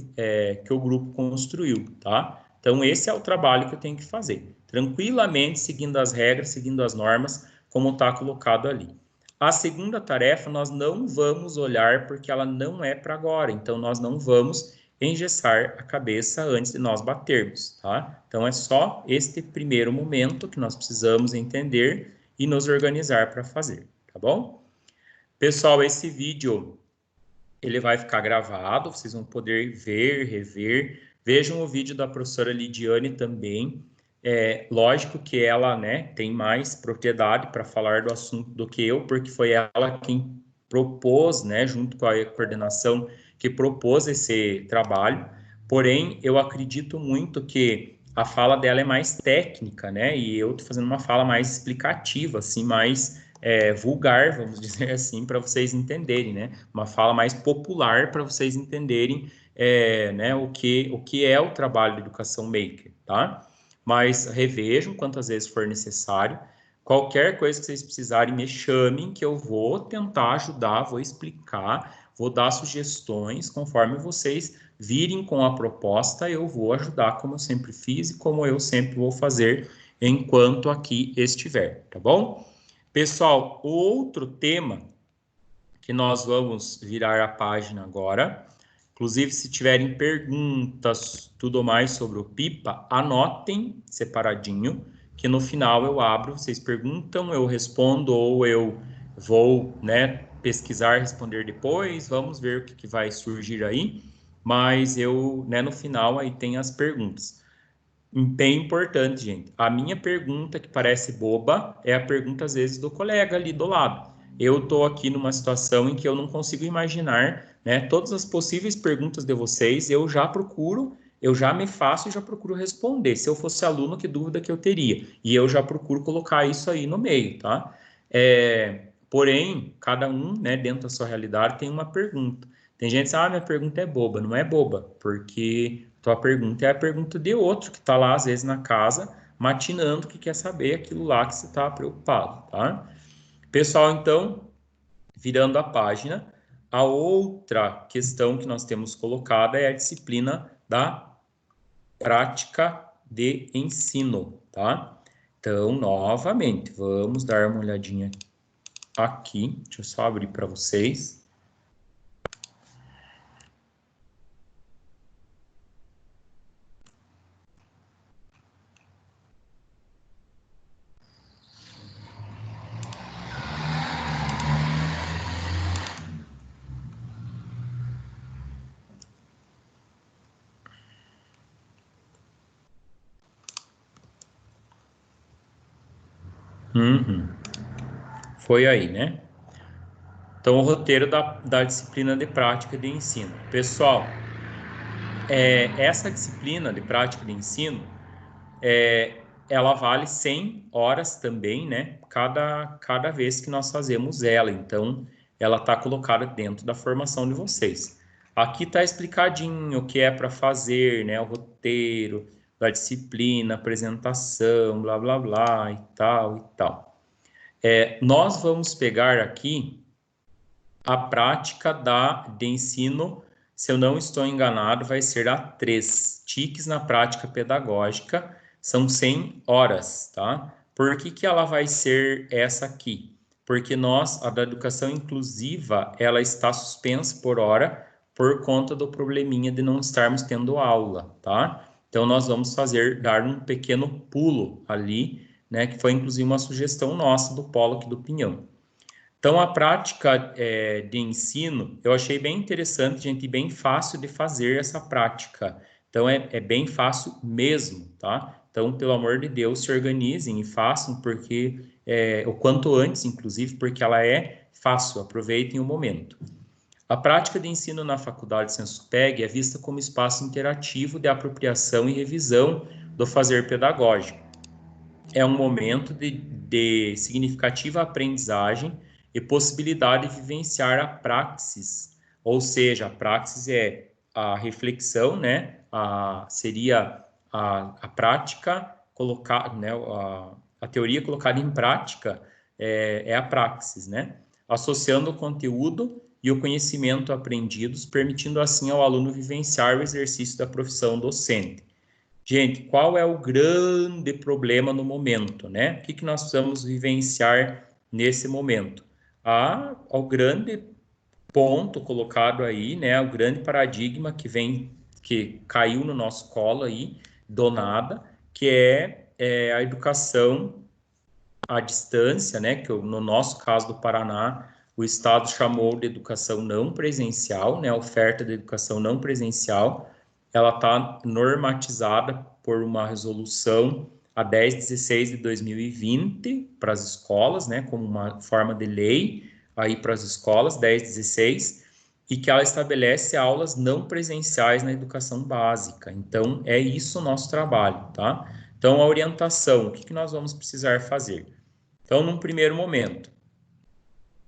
o grupo construiu, tá? Então, esse é o trabalho que eu tenho que fazer. Tranquilamente, seguindo as regras, seguindo as normas, como está colocado ali. A segunda tarefa, nós não vamos olhar, porque ela não é para agora. Então, nós não vamos engessar a cabeça antes de nós batermos, tá? Então, é só este primeiro momento que nós precisamos entender e nos organizar para fazer, tá bom? Pessoal, esse vídeo, ele vai ficar gravado, vocês vão poder ver, rever. Vejam o vídeo da professora Lidiane também. Lógico que ela, né, tem mais propriedade para falar do assunto do que eu, porque foi ela quem propôs, né, junto com a coordenação, que propôs esse trabalho. Porém, eu acredito muito que a fala dela é mais técnica, né, e eu estou fazendo uma fala mais explicativa, assim, mais vulgar, vamos dizer assim, para vocês entenderem, né, uma fala mais popular para vocês entenderem, né, o que é o trabalho de educação maker, tá? Mas revejam quantas vezes for necessário. Qualquer coisa que vocês precisarem, me chamem, que eu vou tentar ajudar, vou explicar, vou dar sugestões, conforme vocês virem com a proposta, eu vou ajudar, como eu sempre fiz e como eu sempre vou fazer enquanto aqui estiver, tá bom? Pessoal, outro tema que nós vamos virar a página agora. Inclusive, se tiverem perguntas, tudo mais sobre o PIPA, anotem separadinho, que no final eu abro, vocês perguntam, eu respondo, ou eu vou, né, pesquisar, responder depois, vamos ver o que vai surgir aí, mas eu, né, no final aí tem as perguntas. Bem importante, gente. A minha pergunta, que parece boba, é a pergunta, às vezes, do colega ali do lado. Eu estou aqui numa situação em que eu não consigo imaginar, né, todas as possíveis perguntas de vocês, eu já procuro, eu já me faço e já procuro responder. Se eu fosse aluno, que dúvida que eu teria? E eu já procuro colocar isso aí no meio, tá? Porém, cada um, né, dentro da sua realidade, tem uma pergunta. Tem gente que diz, minha pergunta é boba. Não é boba, porque tua pergunta é a pergunta de outro que está lá, às vezes, na casa, matinando, que quer saber aquilo lá que você está preocupado, tá? Pessoal, então, virando a página, a outra questão que nós temos colocada é a disciplina da prática de ensino, tá? Então, novamente, vamos dar uma olhadinha aqui. Deixa eu só abrir para vocês. Foi aí, né? Então, o roteiro da disciplina de prática de ensino. Pessoal, essa disciplina de prática de ensino, ela vale 100 horas também, né? Cada vez que nós fazemos ela. Então, ela está colocada dentro da formação de vocês. Aqui está explicadinho o que é para fazer, né? O roteiro da disciplina, apresentação, blá, blá, blá, e tal, e tal. Nós vamos pegar aqui a prática de ensino, se eu não estou enganado, vai ser a 3. TICs na prática pedagógica, são 100 horas, tá? Por que ela vai ser essa aqui? Porque a da educação inclusiva, ela está suspensa por hora, por conta do probleminha de não estarmos tendo aula, tá? Então, nós vamos dar um pequeno pulo ali, né? Que foi, inclusive, uma sugestão nossa do Polo aqui do Pinhão. Então, a prática de ensino, eu achei bem interessante, gente, e bem fácil de fazer essa prática. Então, é bem fácil mesmo, tá? Então, pelo amor de Deus, se organizem e façam, porque o quanto antes, inclusive, porque ela é fácil, aproveitem o momento. A prática de ensino na Faculdade Sensupeg é vista como espaço interativo de apropriação e revisão do fazer pedagógico. É um momento de significativa aprendizagem e possibilidade de vivenciar a praxis, ou seja, a praxis é a reflexão, né? Seria a prática colocada, né? A teoria colocada em prática é a praxis, né? Associando o conteúdo e o conhecimento aprendidos, permitindo assim ao aluno vivenciar o exercício da profissão docente. Gente, qual é o grande problema no momento, né? O que nós precisamos vivenciar nesse momento? O grande ponto colocado aí, né? O grande paradigma que caiu no nosso colo aí, do nada, que é a educação à distância, né? Que no nosso caso do Paraná, o Estado chamou de educação não presencial, né? A oferta de educação não presencial, ela está normatizada por uma resolução a 1016 de 2020 para as escolas, né? Como uma forma de lei aí para as escolas, 1016, e que ela estabelece aulas não presenciais na educação básica. Então, é isso o nosso trabalho, tá? Então, a orientação, o que nós vamos precisar fazer? Então, num primeiro momento,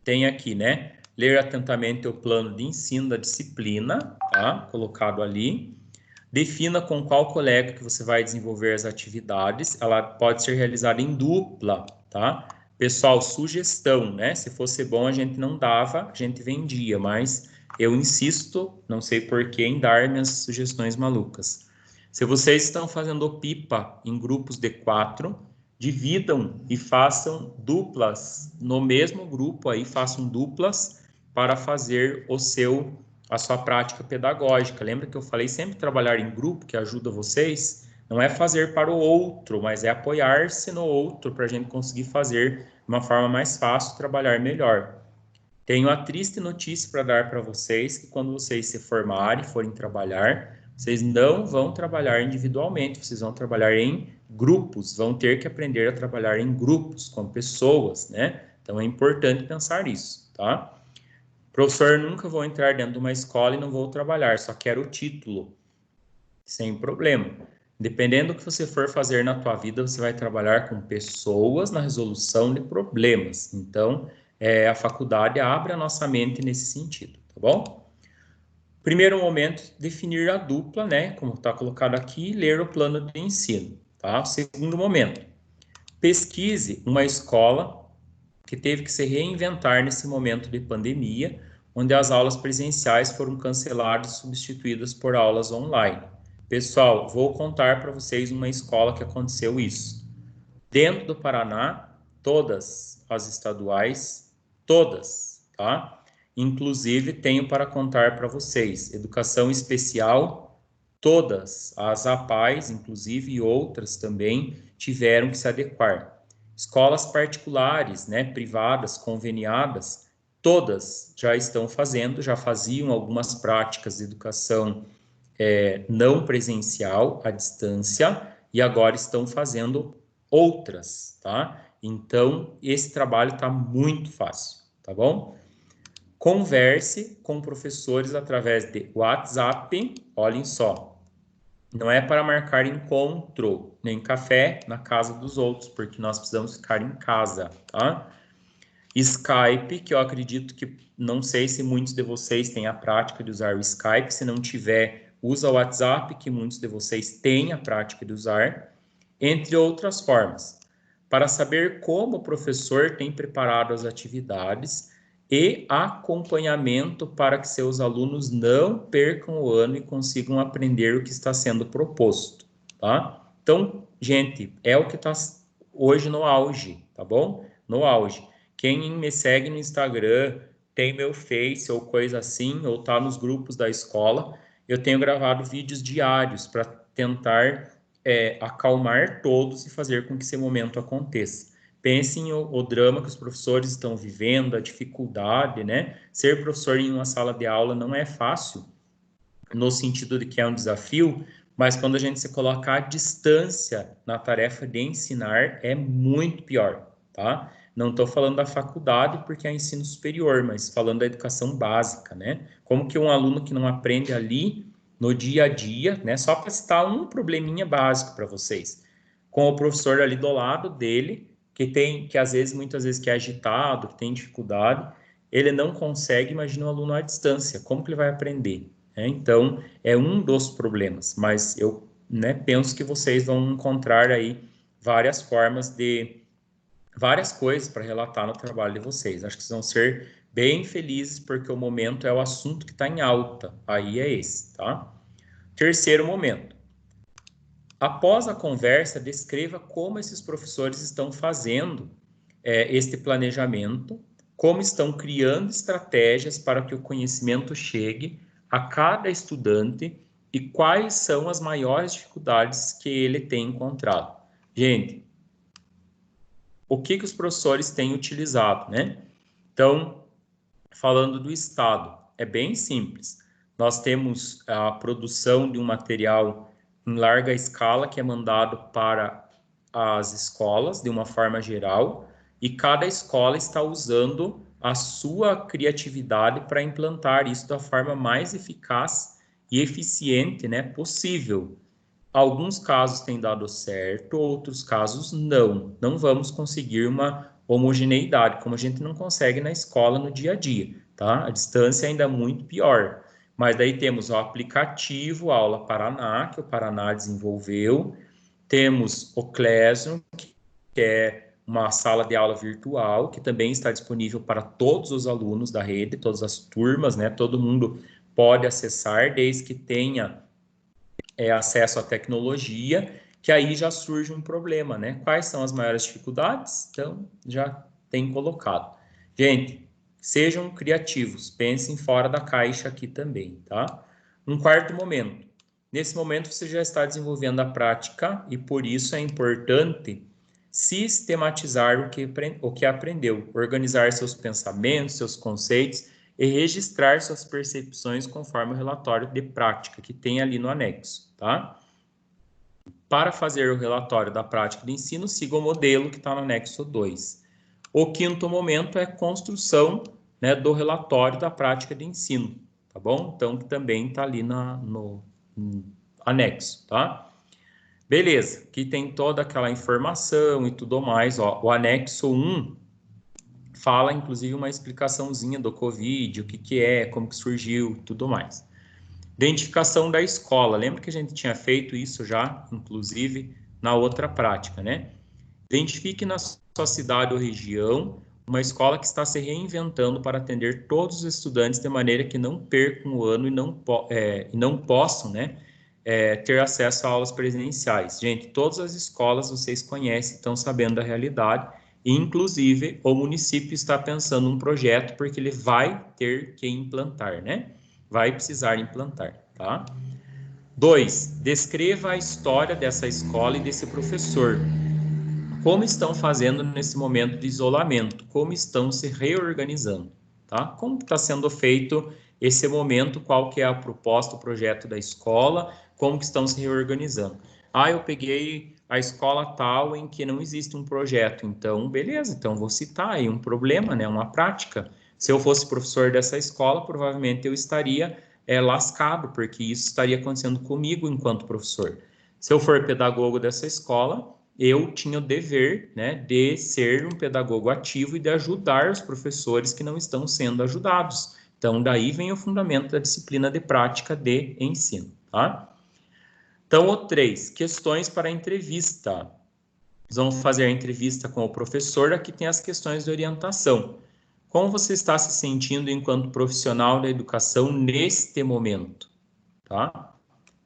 tem aqui, né? Ler atentamente o plano de ensino da disciplina, tá? Colocado ali. Defina com qual colega que você vai desenvolver as atividades. Ela pode ser realizada em dupla, tá? Pessoal, sugestão, né? Se fosse bom, a gente não dava, a gente vendia, mas eu insisto, não sei porquê, em dar minhas sugestões malucas. Se vocês estão fazendo pipa em grupos de 4, dividam e façam duplas no mesmo grupo aí, façam duplas para fazer a sua prática pedagógica. Lembra que eu falei sempre trabalhar em grupo, que ajuda vocês? Não é fazer para o outro, mas é apoiar-se no outro para a gente conseguir fazer de uma forma mais fácil, trabalhar melhor. Tenho a triste notícia para dar para vocês, que quando vocês se formarem, forem trabalhar, vocês não vão trabalhar individualmente, vocês vão trabalhar em grupos, vão ter que aprender a trabalhar em grupos, com pessoas, né? Então é importante pensar nisso, tá? Professor, nunca vou entrar dentro de uma escola e não vou trabalhar, só quero o título. Sem problema. Dependendo do que você for fazer na tua vida, você vai trabalhar com pessoas na resolução de problemas. Então, a faculdade abre a nossa mente nesse sentido, tá bom? Primeiro momento, definir a dupla, né? Como está colocado aqui, ler o plano de ensino, tá? Segundo momento, pesquise uma escola que teve que se reinventar nesse momento de pandemia, onde as aulas presenciais foram canceladas e substituídas por aulas online. Pessoal, vou contar para vocês uma escola que aconteceu isso. Dentro do Paraná, todas as estaduais, todas, tá? Inclusive, tenho para contar para vocês, educação especial, todas, as APAES, inclusive, e outras também, tiveram que se adequar. Escolas particulares, né, privadas, conveniadas, todas já estão fazendo, já faziam algumas práticas de educação não presencial, à distância, e agora estão fazendo outras, tá? Então, esse trabalho está muito fácil, tá bom? Converse com professores através de WhatsApp, olhem só, não é para marcar encontro, nem café na casa dos outros, porque nós precisamos ficar em casa, tá? Skype, que eu acredito que, não sei se muitos de vocês têm a prática de usar o Skype, se não tiver, usa o WhatsApp, que muitos de vocês têm a prática de usar, entre outras formas, para saber como o professor tem preparado as atividades e acompanhamento para que seus alunos não percam o ano e consigam aprender o que está sendo proposto, tá? Então, gente, é o que está hoje no auge, tá bom? No auge. Quem me segue no Instagram, tem meu Face ou coisa assim, ou tá nos grupos da escola, eu tenho gravado vídeos diários para tentar acalmar todos e fazer com que esse momento aconteça. Pensem o drama que os professores estão vivendo, a dificuldade, né? Ser professor em uma sala de aula não é fácil, no sentido de que é um desafio, mas quando a gente se coloca à distância na tarefa de ensinar, é muito pior, tá? Não estou falando da faculdade porque é ensino superior, mas falando da educação básica, né? Como que um aluno que não aprende ali no dia a dia, né? Só para citar um probleminha básico para vocês, com o professor ali do lado dele, que às vezes, muitas vezes, que é agitado, que tem dificuldade, ele não consegue, imagina um aluno à distância, como que ele vai aprender? Né? Então, é um dos problemas, mas eu, né, penso que vocês vão encontrar aí várias formas várias coisas para relatar no trabalho de vocês. Acho que vocês vão ser bem felizes, porque o momento é o assunto que está em alta. Aí é esse, tá? Terceiro momento. Após a conversa, descreva como esses professores estão fazendo este planejamento, como estão criando estratégias para que o conhecimento chegue a cada estudante e quais são as maiores dificuldades que ele tem encontrado. Gente, o que os professores têm utilizado, né? Então, falando do Estado, é bem simples. Nós temos a produção de um material em larga escala que é mandado para as escolas, de uma forma geral, e cada escola está usando a sua criatividade para implantar isso da forma mais eficaz e eficiente, né, possível. Alguns casos têm dado certo, outros casos não. Não vamos conseguir uma homogeneidade, como a gente não consegue na escola no dia a dia, tá? A distância ainda é muito pior. Mas daí temos o aplicativo Aula Paraná, que o Paraná desenvolveu. Temos o Classroom, que é uma sala de aula virtual, que também está disponível para todos os alunos da rede, todas as turmas, né? Todo mundo pode acessar, desde que tenha acesso à tecnologia, que aí já surge um problema, né? Quais são as maiores dificuldades? Então, já tem colocado. Gente, sejam criativos, pensem fora da caixa aqui também, tá? Um quarto momento. Nesse momento, você já está desenvolvendo a prática e, por isso, é importante sistematizar o que aprendeu, organizar seus pensamentos, seus conceitos e registrar suas percepções conforme o relatório de prática que tem ali no anexo, tá? Para fazer o relatório da prática de ensino, siga o modelo que está no anexo 2. O quinto momento é construção, né, do relatório da prática de ensino, tá bom? Então, que também está ali no anexo, tá? Beleza, aqui tem toda aquela informação e tudo mais, ó. O anexo 1 fala, inclusive, uma explicaçãozinha do Covid, o que é, como que surgiu, tudo mais. Identificação da escola. Lembra que a gente tinha feito isso já, inclusive, na outra prática, né? Identifique na sua cidade ou região uma escola que está se reinventando para atender todos os estudantes de maneira que não percam o ano e não possam, né, ter acesso a aulas presenciais. Gente, todas as escolas vocês conhecem, estão sabendo da realidade, e, inclusive, o município está pensando um projeto porque ele vai ter que implantar, né? Vai precisar implantar, tá? 2. Descreva a história dessa escola e desse professor. Como estão fazendo nesse momento de isolamento? Como estão se reorganizando, tá? Como está sendo feito esse momento? Qual que é a proposta, o projeto da escola? Como que estão se reorganizando? Ah, eu peguei a escola tal em que não existe um projeto. Então, beleza. Então, vou citar aí um problema, né? Uma prática. Se eu fosse professor dessa escola, provavelmente eu estaria lascado, porque isso estaria acontecendo comigo enquanto professor. Se eu for pedagogo dessa escola, eu tinha o dever, né, de ser um pedagogo ativo e de ajudar os professores que não estão sendo ajudados. Então, daí vem o fundamento da disciplina de prática de ensino, tá? Então, o 3, questões para a entrevista. Nós vamos fazer a entrevista com o professor, aqui tem as questões de orientação. Como você está se sentindo enquanto profissional da educação neste momento, tá?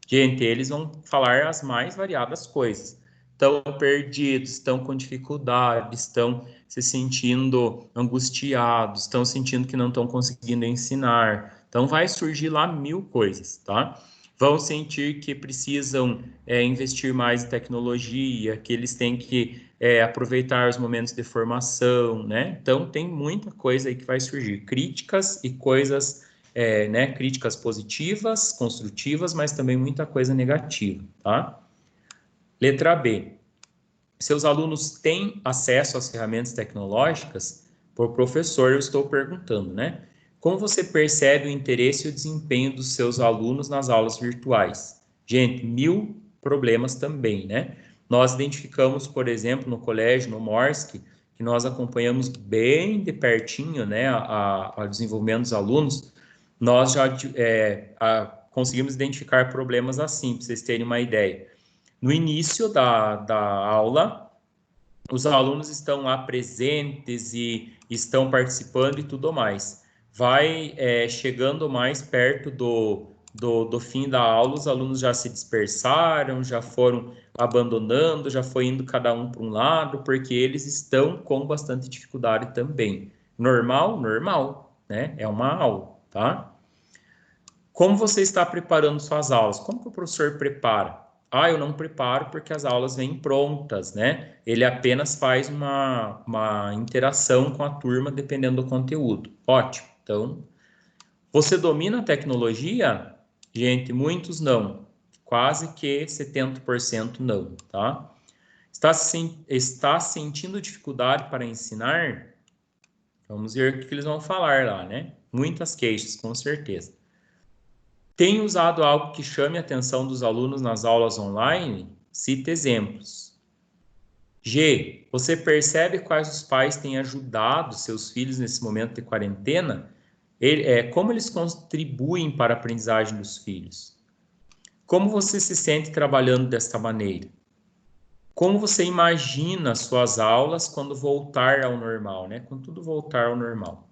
Gente, eles vão falar as mais variadas coisas. Estão perdidos, estão com dificuldade, estão se sentindo angustiados, estão sentindo que não estão conseguindo ensinar. Então, vai surgir lá 1000 coisas, tá? Vão sentir que precisam investir mais em tecnologia, que eles têm que aproveitar os momentos de formação, né? Então, tem muita coisa aí que vai surgir. Críticas e coisas, né? Críticas positivas, construtivas, mas também muita coisa negativa, tá? Letra B. seus alunos têm acesso às ferramentas tecnológicas? Por professor, eu estou perguntando, né? Como você percebe o interesse e o desempenho dos seus alunos nas aulas virtuais? Gente, 1000 problemas também, né? Nós identificamos, por exemplo, no colégio, no MORSC, que nós acompanhamos bem de pertinho, né, o desenvolvimento dos alunos, nós já conseguimos identificar problemas assim, para vocês terem uma ideia. No início da aula, os alunos estão lá presentes e estão participando e tudo mais. Vai chegando mais perto do fim da aula, os alunos já se dispersaram, já foram abandonando, já foi indo cada um para um lado, porque eles estão com bastante dificuldade também. Normal? Normal, né? É uma aula, tá? Como você está preparando suas aulas? Como que o professor prepara? Eu não preparo porque as aulas vêm prontas, né? Ele apenas faz uma interação com a turma dependendo do conteúdo. Ótimo. Então, você domina a tecnologia? Gente, muitos não. Quase que 70% não, tá? Está sentindo dificuldade para ensinar? Vamos ver o que eles vão falar lá, né? Muitas queixas, com certeza. Tem usado algo que chame a atenção dos alunos nas aulas online? Cite exemplos. G, você percebe quais os pais têm ajudado seus filhos nesse momento de quarentena? Como eles contribuem para a aprendizagem dos filhos? Como você se sente trabalhando desta maneira? Como você imagina suas aulas quando voltar ao normal, né? Quando tudo voltar ao normal.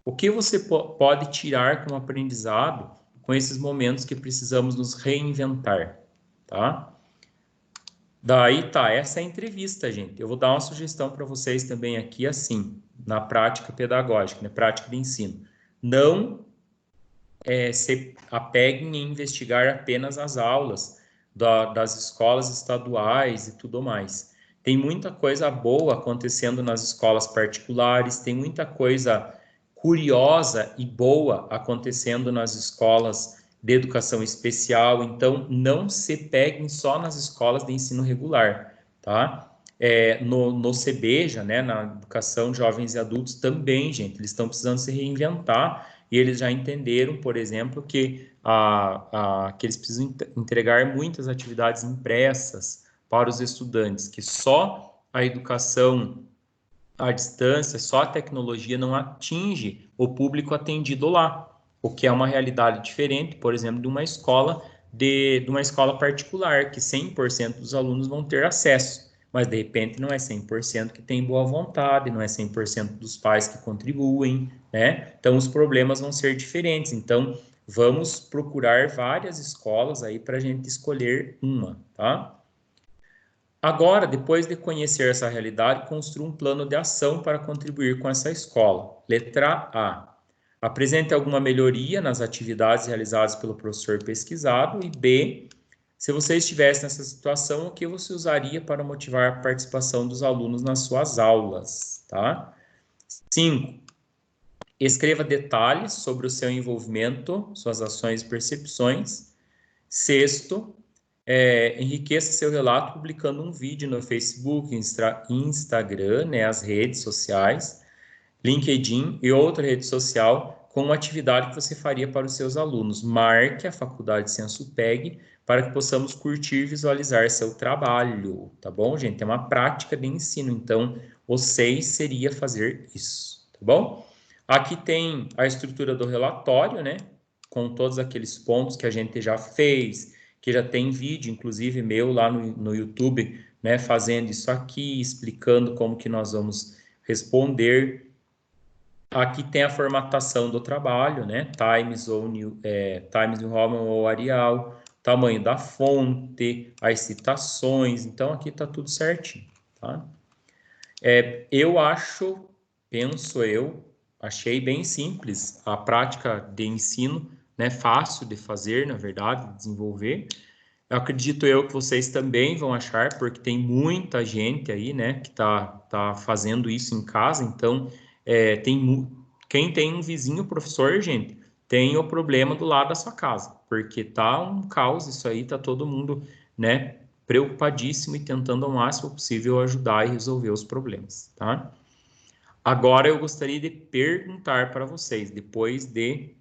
O que você pode tirar como aprendizado com esses momentos que precisamos nos reinventar, tá? Daí tá, essa é a entrevista, gente. Eu vou dar uma sugestão para vocês também aqui, assim, na prática pedagógica, na prática de ensino. Não se apeguem em investigar apenas as aulas das escolas estaduais e tudo mais. Tem muita coisa boa acontecendo nas escolas particulares, tem muita coisa curiosa e boa acontecendo nas escolas de educação especial, então não se peguem só nas escolas de ensino regular, tá? No CEBEJA, né, na educação de jovens e adultos também, gente, eles estão precisando se reinventar e eles já entenderam, por exemplo, que eles precisam entregar muitas atividades impressas para os estudantes, que só a educação à distância, só a tecnologia não atinge o público atendido lá, o que é uma realidade diferente, por exemplo, de uma escola particular, que 100% dos alunos vão ter acesso, mas de repente não é 100% que tem boa vontade, não é 100% dos pais que contribuem, né? Então os problemas vão ser diferentes. Então vamos procurar várias escolas aí para a gente escolher uma, tá? Agora, depois de conhecer essa realidade, construa um plano de ação para contribuir com essa escola. Letra A. Apresente alguma melhoria nas atividades realizadas pelo professor pesquisado. E B. Se você estivesse nessa situação, o que você usaria para motivar a participação dos alunos nas suas aulas? Tá? 5. Escreva detalhes sobre o seu envolvimento, suas ações e percepções. 6. Enriqueça seu relato publicando um vídeo no Facebook, Instagram, né, as redes sociais, LinkedIn e outra rede social com uma atividade que você faria para os seus alunos. Marque a Faculdade Sensupeg para que possamos curtir e visualizar seu trabalho, tá bom, gente? É uma prática de ensino, então o 6 seria fazer isso, tá bom? Aqui tem a estrutura do relatório, né, com todos aqueles pontos que a gente já fez, que já tem vídeo, inclusive, meu lá no YouTube, né, fazendo isso aqui, explicando como que nós vamos responder. Aqui tem a formatação do trabalho, né, Times New Roman ou Arial, tamanho da fonte, as citações, então aqui tá tudo certinho, tá? Achei bem simples a prática de ensino, né, fácil de fazer, na verdade, de desenvolver. Eu acredito que vocês também vão achar, porque tem muita gente aí, né, que tá fazendo isso em casa, então, quem tem um vizinho professor, gente, tem o problema do lado da sua casa, porque tá um caos isso aí, tá todo mundo, né, preocupadíssimo e tentando ao máximo possível ajudar e resolver os problemas, tá? Agora eu gostaria de perguntar para vocês, depois de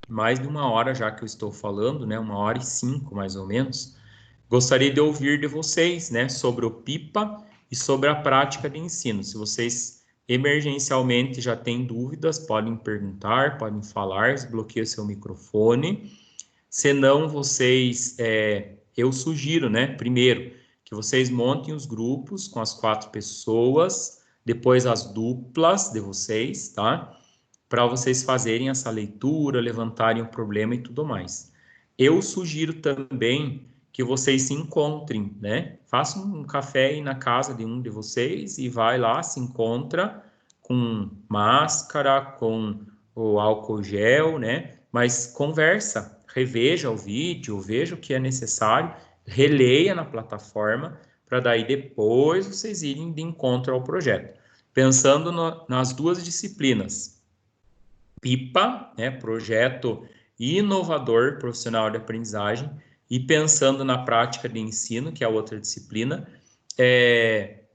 mais de 1 hora já que eu estou falando, né, 1h05 mais ou menos, gostaria de ouvir de vocês, né, sobre o PIPA e sobre a prática de ensino. Se vocês emergencialmente já têm dúvidas, podem perguntar, podem falar, desbloqueia seu microfone. Se não, vocês, eu sugiro, né, primeiro, que vocês montem os grupos com as 4 pessoas, depois as duplas de vocês, tá? Para vocês fazerem essa leitura, levantarem o problema e tudo mais. Eu sugiro também que vocês se encontrem, né? Façam um café aí na casa de um de vocês e vai lá, se encontra com máscara, com o álcool gel, né? Mas conversa, reveja o vídeo, veja o que é necessário, releia na plataforma, para daí depois vocês irem de encontro ao projeto. Pensando nas 2 disciplinas, PIPA, né, Projeto Inovador Profissional de Aprendizagem, e pensando na prática de ensino, que é a outra disciplina,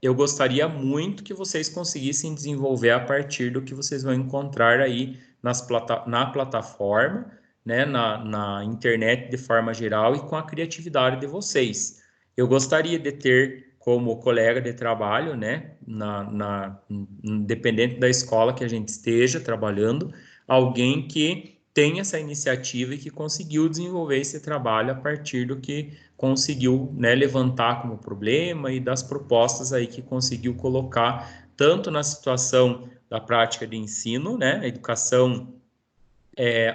eu gostaria muito que vocês conseguissem desenvolver a partir do que vocês vão encontrar aí na plataforma, né, na internet de forma geral e com a criatividade de vocês. Eu gostaria de ter como colega de trabalho, né, independente da escola que a gente esteja trabalhando, alguém que tem essa iniciativa e que conseguiu desenvolver esse trabalho a partir do que conseguiu, né, levantar como problema e das propostas aí que conseguiu colocar tanto na situação da prática de ensino, né, a educação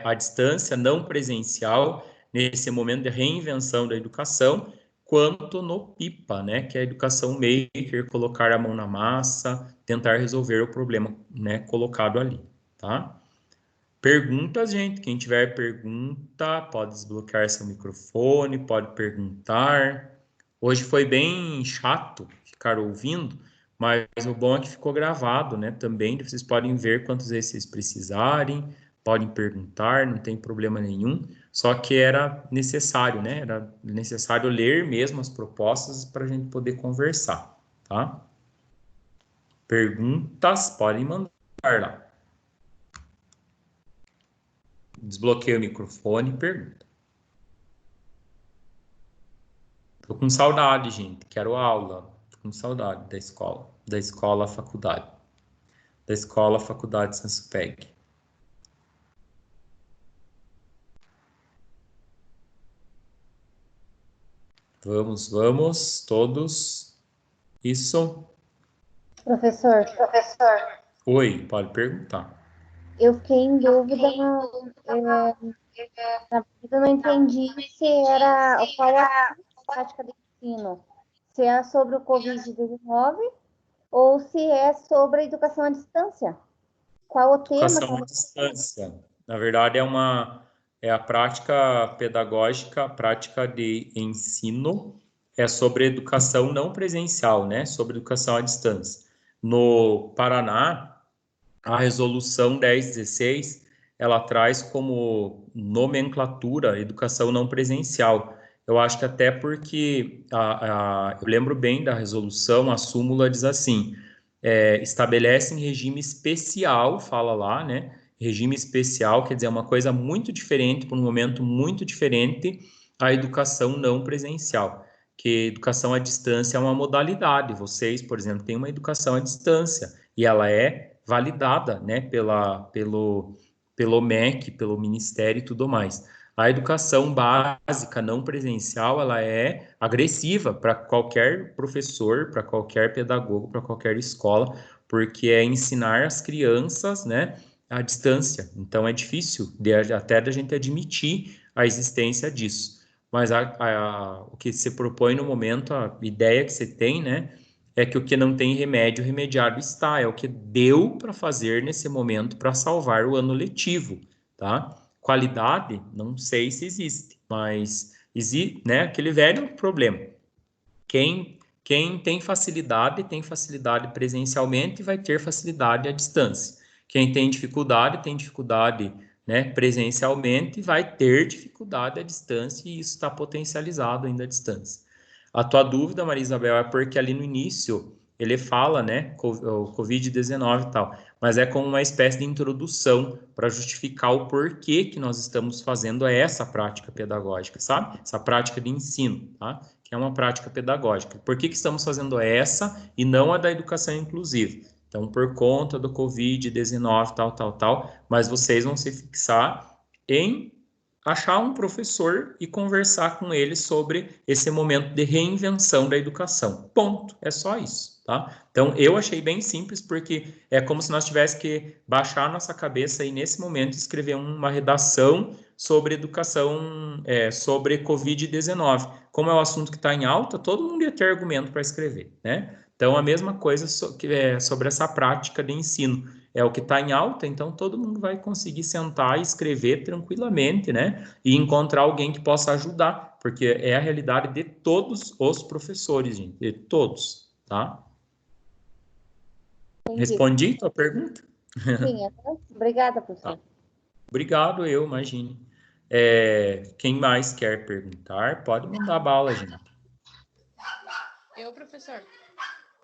à distância, não presencial, nesse momento de reinvenção da educação, quanto no PIPA, né, que é a educação maker, colocar a mão na massa, tentar resolver o problema, né, colocado ali, tá? Perguntas, gente. Quem tiver pergunta, pode desbloquear seu microfone, pode perguntar. Hoje foi bem chato ficar ouvindo, mas o bom é que ficou gravado, né? Também vocês podem ver quantas vezes vocês precisarem, podem perguntar, não tem problema nenhum. Só que era necessário, né? Era necessário ler mesmo as propostas para a gente poder conversar, tá? Perguntas, podem mandar lá. Desbloqueia o microfone e pergunta. Tô com saudade, gente. Quero aula. Tô com saudade da escola, faculdade. Da escola, faculdade Sansupeg. Vamos, todos. Isso. Professor, Oi, pode perguntar. eu fiquei em dúvida, na verdade eu não entendi qual a prática de ensino. Se é sobre o Covid-19 ou se é sobre a educação à distância. Qual o tema? Educação à distância. Na verdade, é a prática pedagógica, a prática de ensino, é sobre educação não presencial, né? Sobre educação à distância. No Paraná, a resolução 1016, ela traz como nomenclatura educação não presencial. Eu acho que até porque eu lembro bem da resolução, a súmula diz assim, estabelece em regime especial, fala lá, né? Regime especial quer dizer uma coisa muito diferente, para um momento muito diferente, a educação não presencial. Que educação à distância é uma modalidade. Vocês, por exemplo, têm uma educação à distância e ela é validada, né, pelo MEC, pelo Ministério e tudo mais. A educação básica não presencial, ela é agressiva para qualquer professor, para qualquer pedagogo, para qualquer escola, porque é ensinar as crianças, né, à distância. Então, é difícil até da gente admitir a existência disso. Mas o que se propõe no momento, a ideia que você tem, né, é que o que não tem remédio, remediado está. É o que deu para fazer nesse momento para salvar o ano letivo, tá? Qualidade, não sei se existe, mas existe, né? Aquele velho problema. Quem tem facilidade presencialmente e vai ter facilidade à distância. Quem tem dificuldade, né, presencialmente, vai ter dificuldade à distância e isso está potencializado ainda à distância. A tua dúvida, Maria Isabel, é porque ali no início ele fala, né, o Covid-19 e tal, mas é como uma espécie de introdução para justificar o porquê que nós estamos fazendo essa prática pedagógica, sabe? Essa prática de ensino, tá? Que é uma prática pedagógica. Por que estamos fazendo essa e não a da educação inclusiva? Então, por conta do Covid-19, tal, mas vocês vão se fixar em achar um professor e conversar com ele sobre esse momento de reinvenção da educação. Ponto. É só isso, tá? Então, eu achei bem simples, porque é como se nós tivéssemos que baixar a nossa cabeça e, nesse momento, escrever uma redação sobre educação, sobre Covid-19. Como é o assunto que está em alta, todo mundo ia ter argumento para escrever, né? Então, a mesma coisa sobre essa prática de ensino. É o que está em alta, então todo mundo vai conseguir sentar e escrever tranquilamente, né? E encontrar alguém que possa ajudar, porque é a realidade de todos os professores, gente, de todos, tá? Entendi. Respondi tua pergunta? Sim, obrigada, professor. Tá. Obrigado, imagine. Quem mais quer perguntar, pode mandar bala, gente. Eu, professor.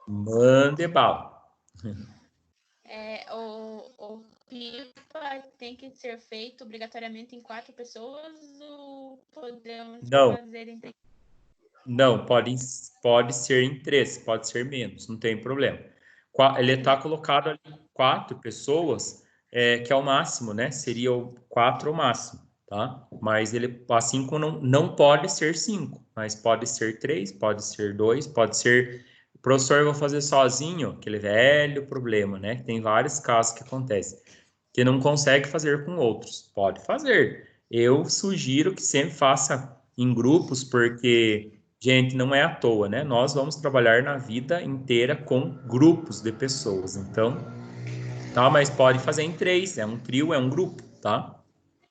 Mande bala. O PIPA tem que ser feito obrigatoriamente em 4 pessoas ou podemos fazer em 3? Não, pode ser em 3, pode ser menos, não tem problema. Ele está colocado ali 4 pessoas, que é o máximo, né? Seria o 4 o máximo, tá? Mas ele, assim como não pode ser 5, mas pode ser 3, pode ser 2, pode ser... Professor, eu vou fazer sozinho, aquele velho problema, né? Tem vários casos que acontecem, que não consegue fazer com outros. Pode fazer. Eu sugiro que sempre faça em grupos, porque... Gente, não é à toa, né? Nós vamos trabalhar na vida inteira com grupos de pessoas. Então, tá? Mas pode fazer em 3, é um trio, é um grupo, tá?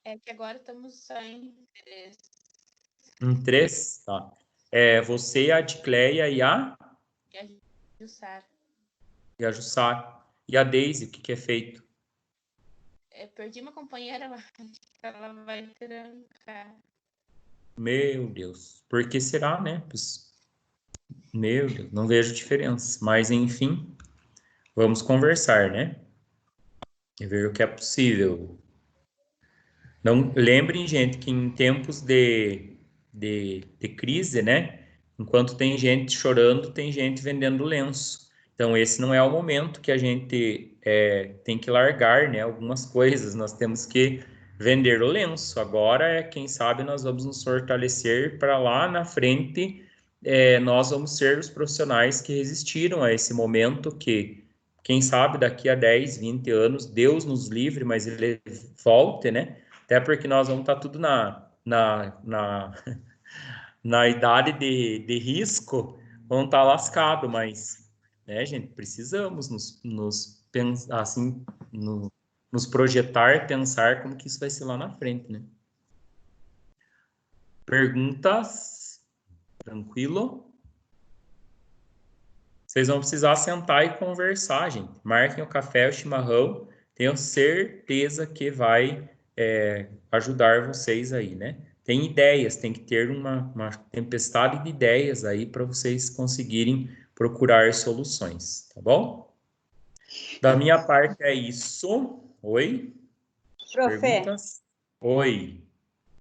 É que agora estamos só em 3. Em 3, tá? Você, a Adicleia e a Jussara. E a Jussara. E a Deise, o que é feito? Perdi uma companheira lá. Ela vai trancar. Meu Deus. Por que será, né? Meu Deus, não vejo diferença. Mas, enfim, vamos conversar, né? E ver o que é possível. Não, lembrem, gente, que em tempos de crise, né? Enquanto tem gente chorando, tem gente vendendo lenço. Então, esse não é o momento que a gente tem que largar, né? Algumas coisas, nós temos que vender o lenço. Agora, quem sabe, nós vamos nos fortalecer para lá na frente, nós vamos ser os profissionais que resistiram a esse momento que, quem sabe, daqui a 10, 20 anos, Deus nos livre, mas ele volte, né? Até porque nós vamos estar tudo na idade de risco, vamos estar lascado, mas, né, gente, precisamos nos projetar, pensar como que isso vai ser lá na frente, né? Perguntas? Tranquilo? Vocês vão precisar sentar e conversar, gente. Marquem o café, o chimarrão. Tenho certeza que vai ajudar vocês aí, né? Tem ideias, tem que ter uma tempestade de ideias aí para vocês conseguirem procurar soluções, tá bom? Da minha parte é isso. Oi? Profe, Perguntas? Oi.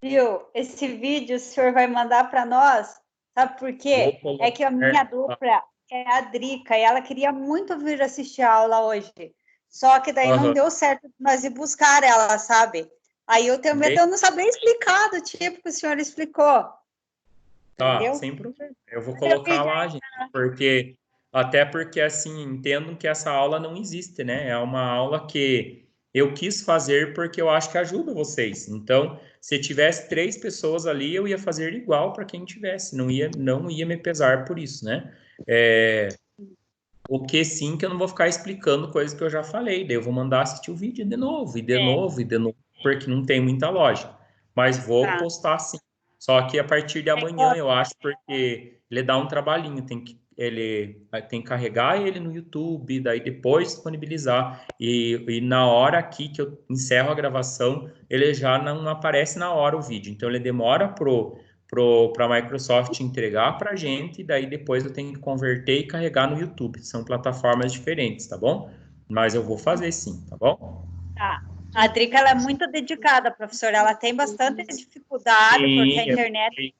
viu? Esse vídeo o senhor vai mandar para nós, sabe por quê? É que a minha dupla é a Drica e ela queria muito vir assistir a aula hoje. Só que daí não deu certo nós ir buscar ela, sabe? Aí eu tenho medo de eu não saber explicar do tipo que o senhor explicou. Tá, entendeu? sem problema. Eu vou colocar lá, gente, até porque, assim, entendam que essa aula não existe, né? É uma aula que eu quis fazer porque eu acho que ajuda vocês. Então, se tivesse 3 pessoas ali, eu ia fazer igual para quem tivesse, não ia me pesar por isso, né? O que sim, que eu não vou ficar explicando coisas que eu já falei, daí eu vou mandar assistir o vídeo de novo, e de novo, e de novo, porque não tem muita lógica. Mas vou postar sim. Só que a partir de amanhã, eu acho, porque ele dá um trabalhinho, ele tem que carregar ele no YouTube, daí depois disponibilizar. E na hora aqui que eu encerro a gravação, ele já não aparece na hora o vídeo. Então, ele demora pro para a Microsoft entregar para a gente, e daí depois eu tenho que converter e carregar no YouTube. São plataformas diferentes, tá bom? Mas eu vou fazer sim, tá bom? Tá. A Drica, ela é muito dedicada, professora. Ela tem bastante dificuldade, porque a internet...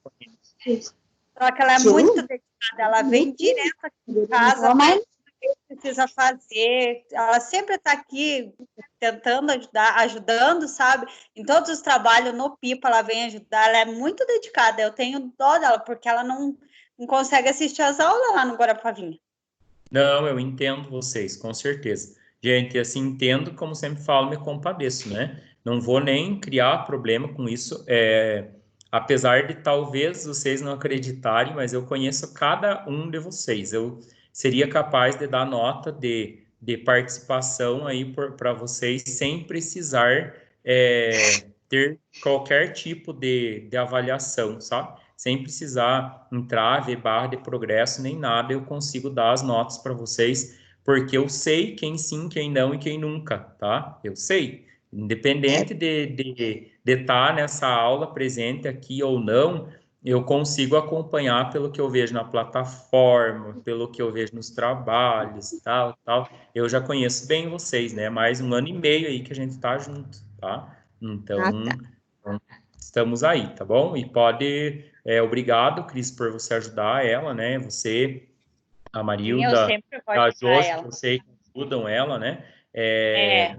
Só que ela é muito dedicada. Ela vem direto aqui em casa, faz o que precisa fazer. Ela sempre está aqui tentando ajudar, ajudando, sabe? Em todos os trabalhos, no PIPA, ela vem ajudar. Ela é muito dedicada. Eu tenho dó dela, porque ela não consegue assistir as aulas lá no Guarapavinha. Não, eu entendo vocês, com certeza. Gente, assim, entendo, como sempre falo, me compadeço, né? Não vou nem criar problema com isso, apesar de talvez vocês não acreditarem, mas eu conheço cada um de vocês. Eu seria capaz de dar nota de participação aí para vocês sem precisar ter qualquer tipo de avaliação, sabe? Sem precisar entrar, ver barra de progresso, nem nada, eu consigo dar as notas para vocês, porque eu sei quem sim, quem não e quem nunca, tá? Eu sei. Independente de estar nessa aula presente aqui ou não, eu consigo acompanhar pelo que eu vejo na plataforma, pelo que eu vejo nos trabalhos, tal. Eu já conheço bem vocês, né? Mais 1 ano e meio aí que a gente está junto, tá? Então, estamos aí, tá bom? E pode... obrigado, Cris, por você ajudar ela, né? Você, a Marilda, a Josi, que eu sei que ajudam ela, né?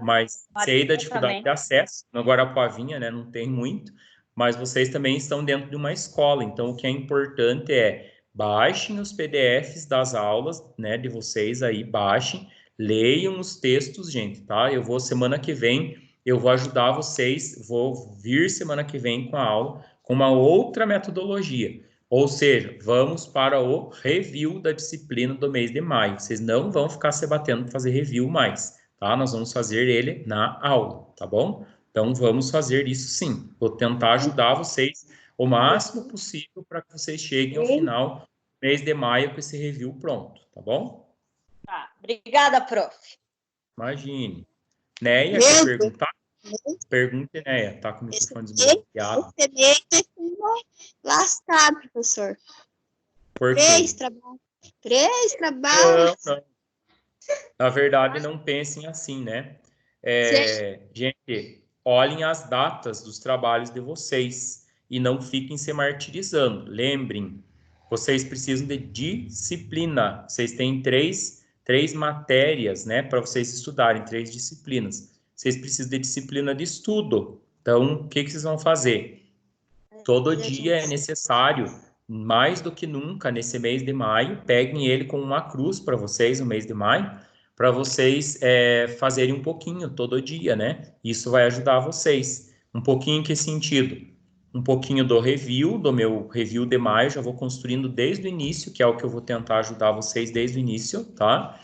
Mas sei da dificuldade de acesso. No Guarapuavinha, né? Não tem muito. Mas vocês também estão dentro de uma escola. Então, o que é importante baixem os PDFs das aulas, né? De vocês aí, baixem. Leiam os textos, gente, tá? Eu vou, semana que vem, eu vou ajudar vocês. Vou vir semana que vem com a aula, com uma outra metodologia. Ou seja, vamos para o review da disciplina do mês de maio. Vocês não vão ficar se batendo para fazer review mais, tá? Nós vamos fazer ele na aula, tá bom? Então, vamos fazer isso sim. Vou tentar ajudar vocês o máximo possível para que vocês cheguem ao final do mês de maio com esse review pronto, tá bom? Tá. Obrigada, prof. Imagine. Neia, quer perguntar? Pergunte, Neia. Tá com o microfone desbloqueado. Lascado, professor. Por quê? 3 trabalhos. Não. Na verdade, não pensem assim, né? Gente, olhem as datas dos trabalhos de vocês e não fiquem se martirizando. Lembrem, vocês precisam de disciplina. Vocês têm três matérias, né, para vocês estudarem, 3 disciplinas. Vocês precisam de disciplina de estudo. Então, o que vocês vão fazer? Todo dia é necessário, mais do que nunca, nesse mês de maio, peguem ele como uma cruz para vocês, no mês de maio, para vocês fazerem um pouquinho todo dia, né? Isso vai ajudar vocês. Um pouquinho em que sentido? Um pouquinho do meu review de maio, já vou construindo desde o início, que é o que eu vou tentar ajudar vocês desde o início, tá?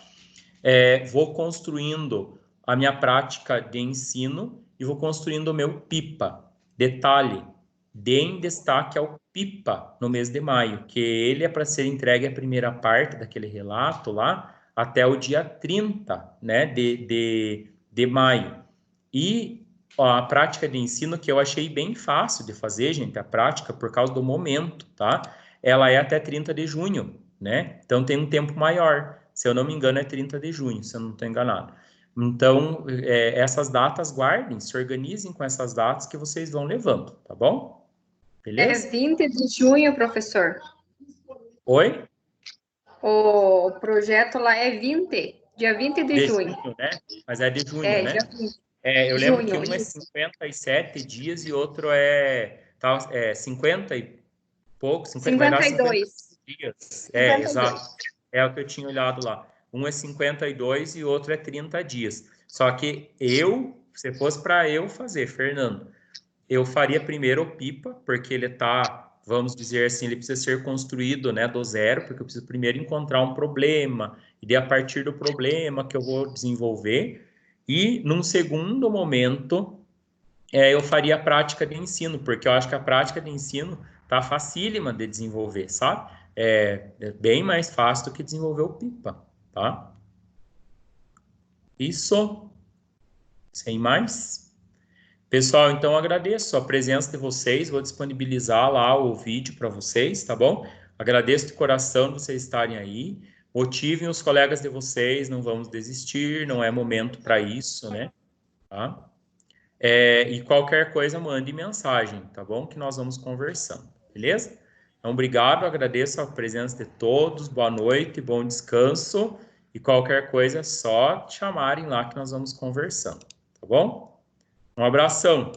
Vou construindo a minha prática de ensino e vou construindo o meu PIPA. Detalhe, deem destaque ao PIPA no mês de maio, que ele é para ser entregue a primeira parte daquele relato lá até o dia 30, né, de maio. E a prática de ensino, que eu achei bem fácil de fazer, gente, a prática, por causa do momento, tá? Ela é até 30 de junho, né? Então tem um tempo maior. Se eu não me engano, é 30 de junho, se eu não estou enganado. Então, essas datas guardem, se organizem com essas datas que vocês vão levando, tá bom? Beleza? É 20 de junho, professor. Oi? O projeto lá é 20, dia 20 de junho. Né? Mas é de junho, né? Dia 20. Eu lembro que um é 57 dias e outro é 50 e pouco, 52 dias. 52. Exato. É o que eu tinha olhado lá. Um é 52 e outro é 30 dias. Só que se fosse para eu fazer, Fernando, eu faria primeiro o PIPA, porque ele está, vamos dizer assim, ele precisa ser construído, né, do zero, porque eu preciso primeiro encontrar um problema, e daí a partir do problema que eu vou desenvolver, e num segundo momento, eu faria a prática de ensino, porque eu acho que a prática de ensino tá facílima de desenvolver, sabe? É bem mais fácil do que desenvolver o PIPA, tá? Isso. Sem mais? Pessoal, então agradeço a presença de vocês, vou disponibilizar lá o vídeo para vocês, tá bom? Agradeço de coração de vocês estarem aí, motivem os colegas de vocês, não vamos desistir, não é momento para isso, né? Tá? E qualquer coisa, mande mensagem, tá bom? Que nós vamos conversando, beleza? Então, obrigado, agradeço a presença de todos, boa noite, bom descanso, e qualquer coisa é só te chamarem lá que nós vamos conversando, tá bom? Um abração.